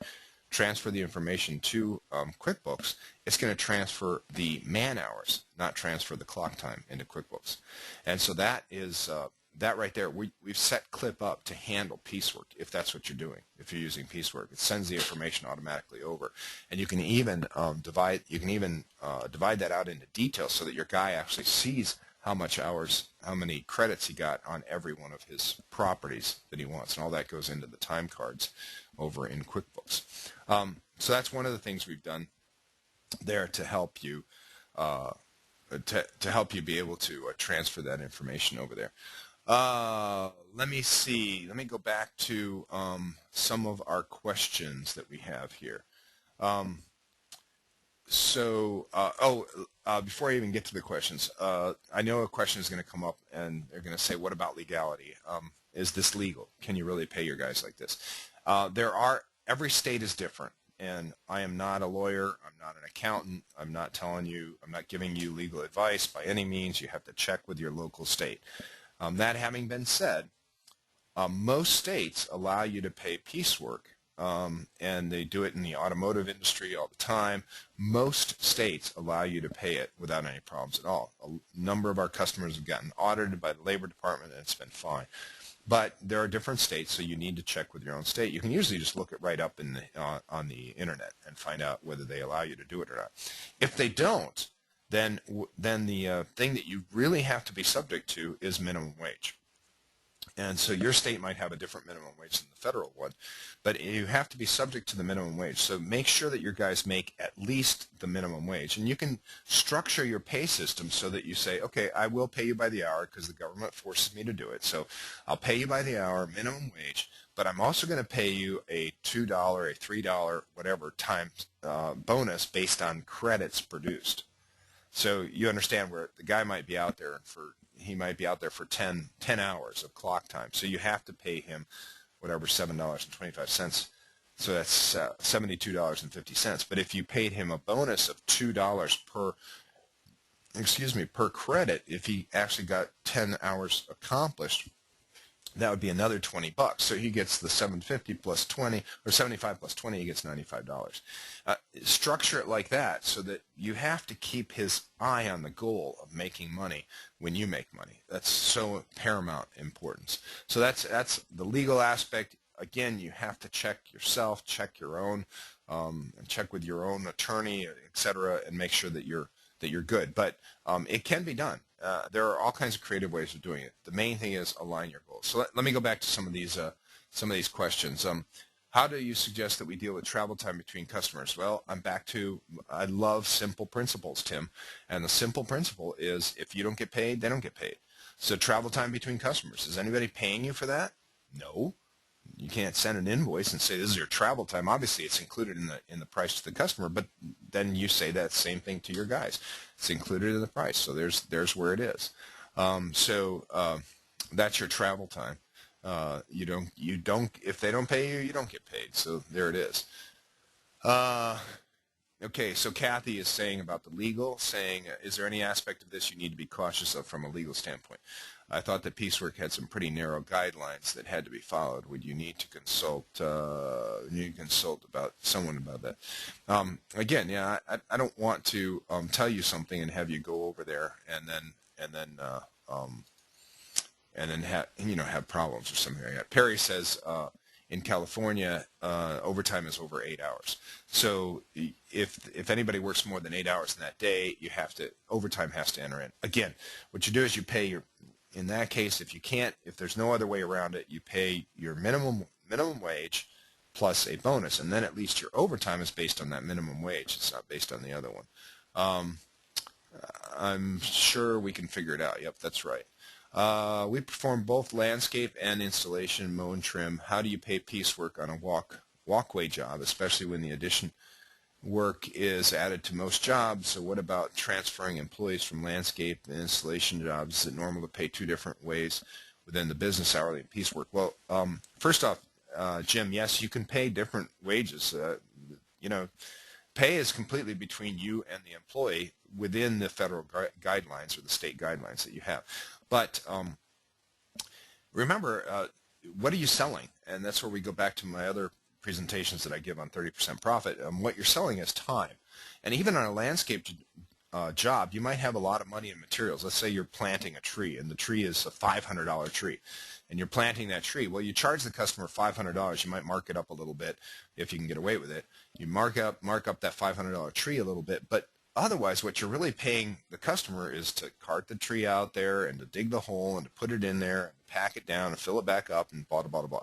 transfer the information to QuickBooks, it's going to transfer the man hours, not transfer the clock time into QuickBooks. And so that is that right there. We've set Clip up to handle piecework if that's what you're doing. If you're using piecework, it sends the information automatically over, and you can even divide that out into details so that your guy actually sees how much hours, how many credits he got on every one of his properties that he wants, and all that goes into the time cards over in QuickBooks. So that's one of the things we've done there to help you to help you be able to transfer that information over there. Let me see. Let me go back to some of our questions that we have here. Before I even get to the questions, I know a question is going to come up, and they're going to say, what about legality? Is this legal? Can you really pay your guys like this? Every state is different. and I am not a lawyer, I'm not an accountant, I'm not giving you legal advice by any means. You have to check with your local state. That having been said, most states allow you to pay piecework, and they do it in the automotive industry all the time. Most states allow you to pay it without any problems at all. A number of our customers have gotten audited by the Labor Department, and it's been fine. But there are different states, so you need to check with your own state. You can usually just look it right up in on the internet and find out whether they allow you to do it or not. If they don't, then the thing that you really have to be subject to is minimum wage. And so your state might have a different minimum wage than the federal one, but you have to be subject to the minimum wage. So make sure that your guys make at least the minimum wage. And you can structure your pay system so that you say, okay, I will pay you by the hour because the government forces me to do it. So I'll pay you by the hour, minimum wage, but I'm also going to pay you a $2, a $3, whatever, times bonus based on credits produced. So you understand where the guy might be out there for 10 hours of clock time. So you have to pay him whatever, $7.25. So that's $72.50. But if you paid him a bonus of $2 per credit, if he actually got 10 hours accomplished, that would be another $20. So he gets the $750 plus 20, or $75 plus 20, he gets $95. Structure it like that so that you have to keep his eye on the goal of making money when you make money. That's so paramount importance. So that's the legal aspect. Again, you have to check yourself, check your own, and check with your own attorney, etc., and make sure that you're good. But it can be done. There are all kinds of creative ways of doing it. The main thing is align your goals. So let me go back to some of these questions. How do you suggest that we deal with travel time between customers? Well, I love simple principles, Tim. And the simple principle is if you don't get paid, they don't get paid. So travel time between customers. Is anybody paying you for that? No. You can't send an invoice and say this is your travel time. Obviously, it's included in the price to the customer, but then you say that same thing to your guys. It's included in the price, so there's where it is. That's your travel time. If they don't pay you, you don't get paid. So there it is. Okay, so Kathy is saying about the legal, is there any aspect of this you need to be cautious of from a legal standpoint? I thought that piecework had some pretty narrow guidelines that had to be followed. Would you need to consult about someone about that? Again, yeah, I don't want to tell you something and have you go over there and then have problems or something like that. Perry says in California, overtime is over 8 hours. So if anybody works more than 8 hours in that day, overtime has to enter in. Again, what you do is you pay in that case, if there's no other way around it, you pay your minimum wage plus a bonus, and then at least your overtime is based on that minimum wage. It's not based on the other one. I'm sure we can figure it out. Yep, that's right. We perform both landscape and installation, mow and trim. How do you pay piecework on a walkway job, especially when the addition work is added to most jobs? So what about transferring employees from landscape and installation jobs? Is it normal to pay two different ways within the business, hourly and piecework? Well, first off, Jim, yes, you can pay different wages. Pay is completely between you and the employee within the federal guidelines or the state guidelines that you have. But remember, what are you selling? And that's where we go back to my other presentations that I give on 30% profit. What you're selling is time. And even on a landscape job, you might have a lot of money in materials. Let's say you're planting a tree, and the tree is a $500 tree, and you're planting that tree. Well, you charge the customer $500. You might mark it up a little bit if you can get away with it. You mark up that $500 tree a little bit, but otherwise, what you're really paying the customer is to cart the tree out there and to dig the hole and to put it in there and pack it down and fill it back up and blah, blah, blah, blah.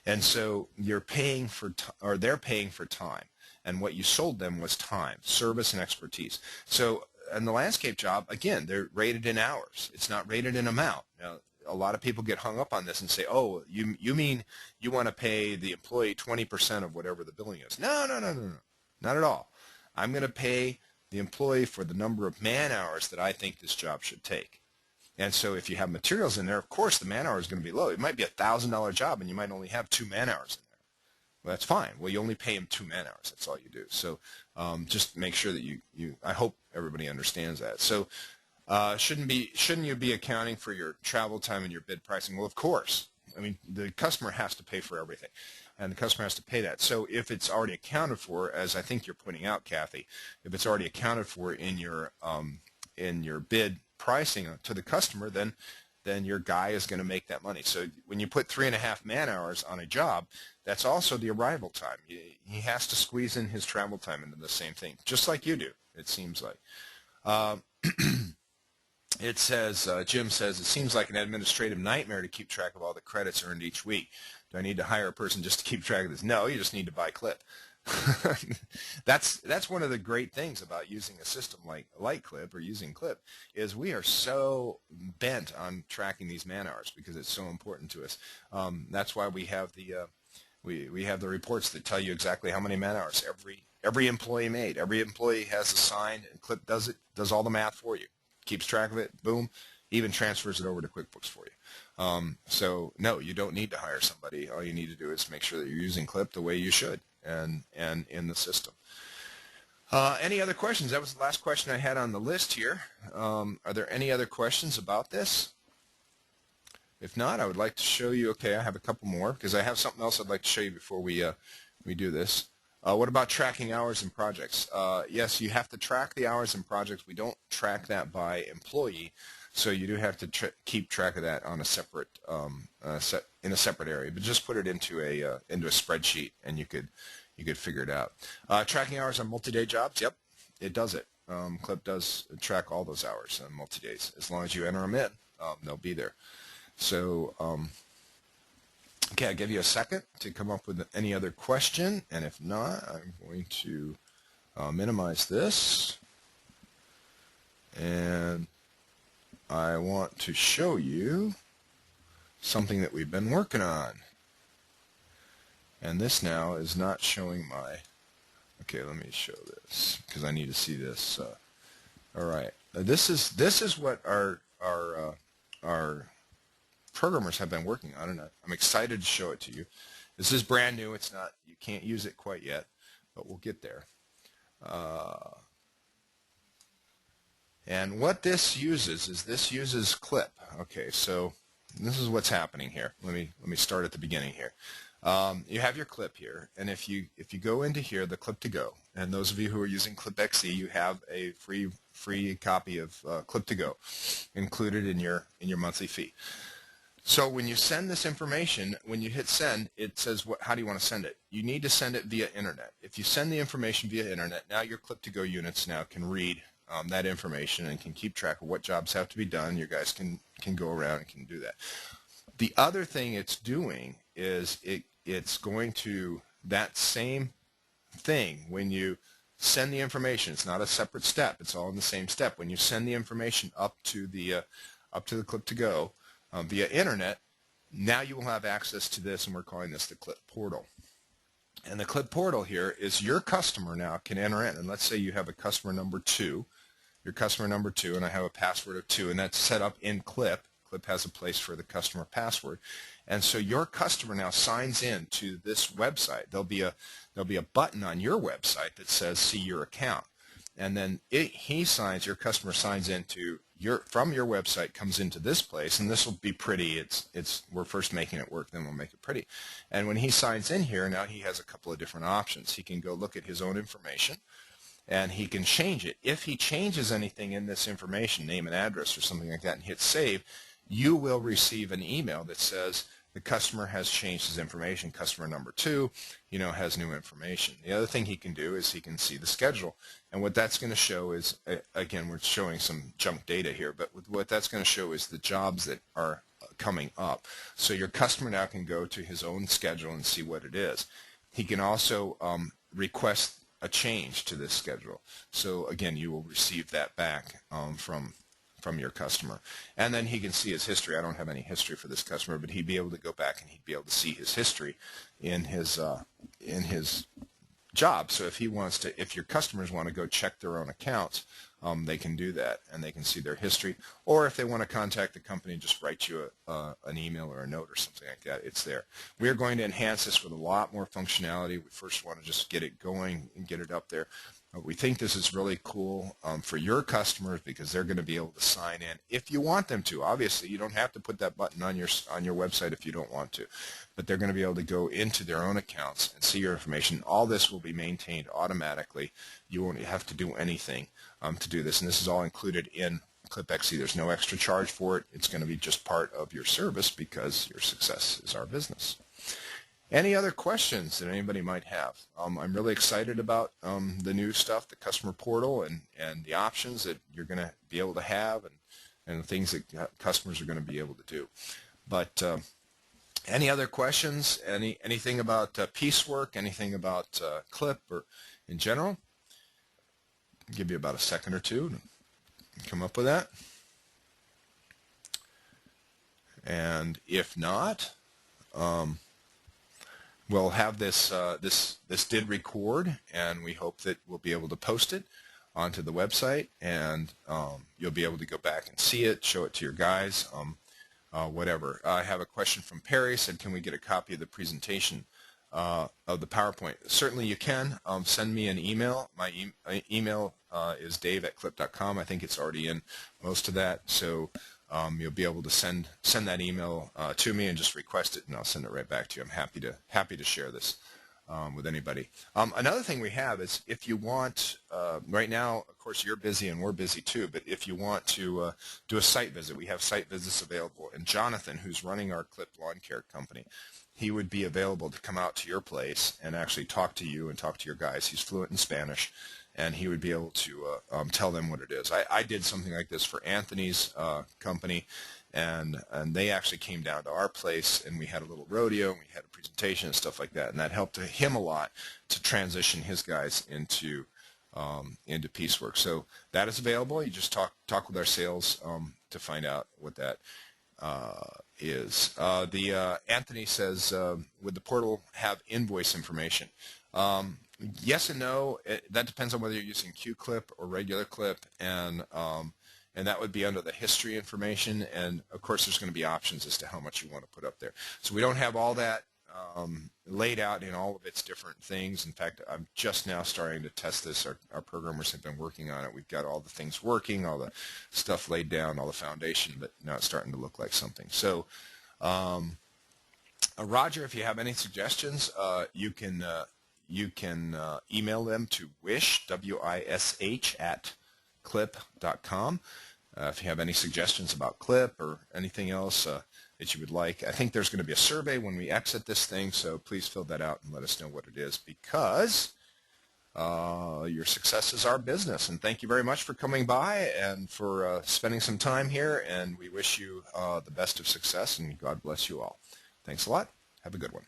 And so they're paying for time. And what you sold them was time, service, and expertise. So in the landscape job, again, they're rated in hours. It's not rated in amount. Now, a lot of people get hung up on this and say, oh, you mean you want to pay the employee 20% of whatever the billing is. No, not at all. I'm going to pay the employee for the number of man hours that I think this job should take. And so if you have materials in there, of course the man hour is going to be low. It might be a $1,000 job and you might only have 2 man hours in there. Well, that's fine. Well, you only pay him 2 man hours. That's all you do. So just make sure that I hope everybody understands that. So shouldn't you be accounting for your travel time and your bid pricing? Well, of course. I mean, the customer has to pay for everything, and the customer has to pay that. So if it's already accounted for, as I think you're pointing out, Kathy, if it's already accounted for in your bid pricing to the customer, then your guy is going to make that money. So when you put 3.5 man hours on a job, that's also the arrival time. He has to squeeze in his travel time into the same thing, just like you do, it seems like. It says, Jim says, it seems like an administrative nightmare to keep track of all the credits earned each week. Do I need to hire a person just to keep track of this? No, you just need to buy Clip. That's one of the great things about using a system like Clip or using Clip is we are so bent on tracking these man hours because it's so important to us. That's why we have we have the reports that tell you exactly how many man hours every employee made. Every employee has assigned, and Clip does all the math for you. Keeps track of it, boom, even transfers it over to QuickBooks for you. So no, you don't need to hire somebody. All you need to do is make sure that you're using Clip the way you should and in the system. Any other questions? That was the last question I had on the list here. Are there any other questions about this? If not, I would like to show you, okay, I have a couple more because I have something else I'd like to show you before we do this. What about tracking hours and projects? Yes, you have to track the hours and projects. We don't track that by employee, so you do have to keep track of that on a separate in a separate area. But just put it into a spreadsheet, and you could figure it out. Tracking hours on multi-day jobs. Yep, it does it. Clip does track all those hours on multi-days. As long as you enter them in, they'll be there. So. Okay, I'll give you a second to come up with any other question, and if not, I'm going to minimize this, and I want to show you something that we've been working on. And this now is not showing my, okay, let me show this, because I need to see this. All right, this is what our programmers have been working on, and I'm excited to show it to you. This is brand new. It's not, you can't use it quite yet, but we'll get there. And what this uses is Clip. Okay, so this is what's happening here. Let me start at the beginning here. You have your Clip here, and if you go into here, the Clip to Go, and those of you who are using Clip XE, you have a free copy of Clip to Go included in your monthly fee. So when you send this information, when you hit send, it says how do you want to send it? You need to send it via internet. If you send the information via internet, now your Clip to Go units now can read that information and can keep track of what jobs have to be done. Your guys can go around and can do that. The other thing it's doing is it's going to, that same thing when you send the information, it's not a separate step, it's all in the same step. When you send the information up to the Clip to Go via internet, now you will have access to this, and we're calling this the Clip Portal. And the Clip Portal here is your customer now can enter in, and let's say you have a customer number 2, your customer number 2, and I have a password of 2, and that's set up in Clip. Clip has a place for the customer password, and so your customer now signs in to this website. There'll be a button on your website that says "See Your Account," and then your customer signs into from your website, comes into this place, and this will be pretty. We're first making it work, then we'll make it pretty. And when he signs in here, now he has a couple of different options. He can go look at his own information, and he can change it. If he changes anything in this information, name and address or something like that, and hit save, you will receive an email that says the customer has changed his information. Customer number 2, has new information. The other thing he can do is he can see the schedule. And what that's going to show is, again, we're showing some junk data here, but what that's going to show is the jobs that are coming up. So your customer now can go to his own schedule and see what it is. He can also request a change to this schedule. So again, you will receive that back from your customer. And then he can see his history. I don't have any history for this customer, but he'd be able to go back and he'd be able to see his history in his job. So if your customers want to go check their own accounts they can do that, and they can see their history. Or if they want to contact the company, just write you an email or a note or something like that. It's there. We are going to enhance this with a lot more functionality. We first want to just get it going and get it up there. We think this is really cool for your customers because they're going to be able to sign in if you want them to. Obviously, you don't have to put that button on your website if you don't want to, but they're going to be able to go into their own accounts and see your information. All this will be maintained automatically. You won't have to do anything to do this, and this is all included in ClipXC. There's no extra charge for it. It's going to be just part of your service because your success is our business. Any other questions that anybody might have? I'm really excited about the new stuff, the customer portal, and the options that you're going to be able to have, and the things that customers are going to be able to do. But any other questions? Anything about piecework? Anything about Clip or in general? I'll give you about a second or two to come up with that. And if not, we'll have this this did record, and we hope that we'll be able to post it onto the website, and you'll be able to go back and see it, show it to your guys, whatever. I have a question from Perry. Said, can we get a copy of the presentation of the PowerPoint? Certainly you can. Send me an email. My email is dave@clip.com. I think it's already in most of that, so you'll be able to send that email to me and just request it, and I'll send it right back to you. I'm happy to share this with anybody. Another thing we have is, if you want, right now, of course, you're busy and we're busy too, but if you want to do a site visit, we have site visits available. And Jonathan, who's running our Clip Lawn Care company, he would be available to come out to your place and actually talk to you and talk to your guys. He's fluent in Spanish, and he would be able to tell them what it is. I did something like this for Anthony's company, and they actually came down to our place, and we had a little rodeo, and we had a presentation and stuff like that, and that helped him a lot to transition his guys into piecework. So that is available. You just talk with our sales to find out what that is. Anthony says, would the portal have invoice information? Yes and no. That depends on whether you're using QClip or regular Clip, and that would be under the history information. And of course, there's going to be options as to how much you want to put up there. So we don't have all that laid out in all of its different things. In fact, I'm just now starting to test this. Our programmers have been working on it. We've got all the things working, all the stuff laid down, all the foundation, but now it's starting to look like something. So, Roger, if you have any suggestions, you can email them to wish, W-I-S-H, @clip.com. If you have any suggestions about Clip or anything else that you would like. I think there's going to be a survey when we exit this thing, so please fill that out and let us know what it is, because your success is our business. And thank you very much for coming by and for spending some time here, and we wish you the best of success, and God bless you all. Thanks a lot. Have a good one.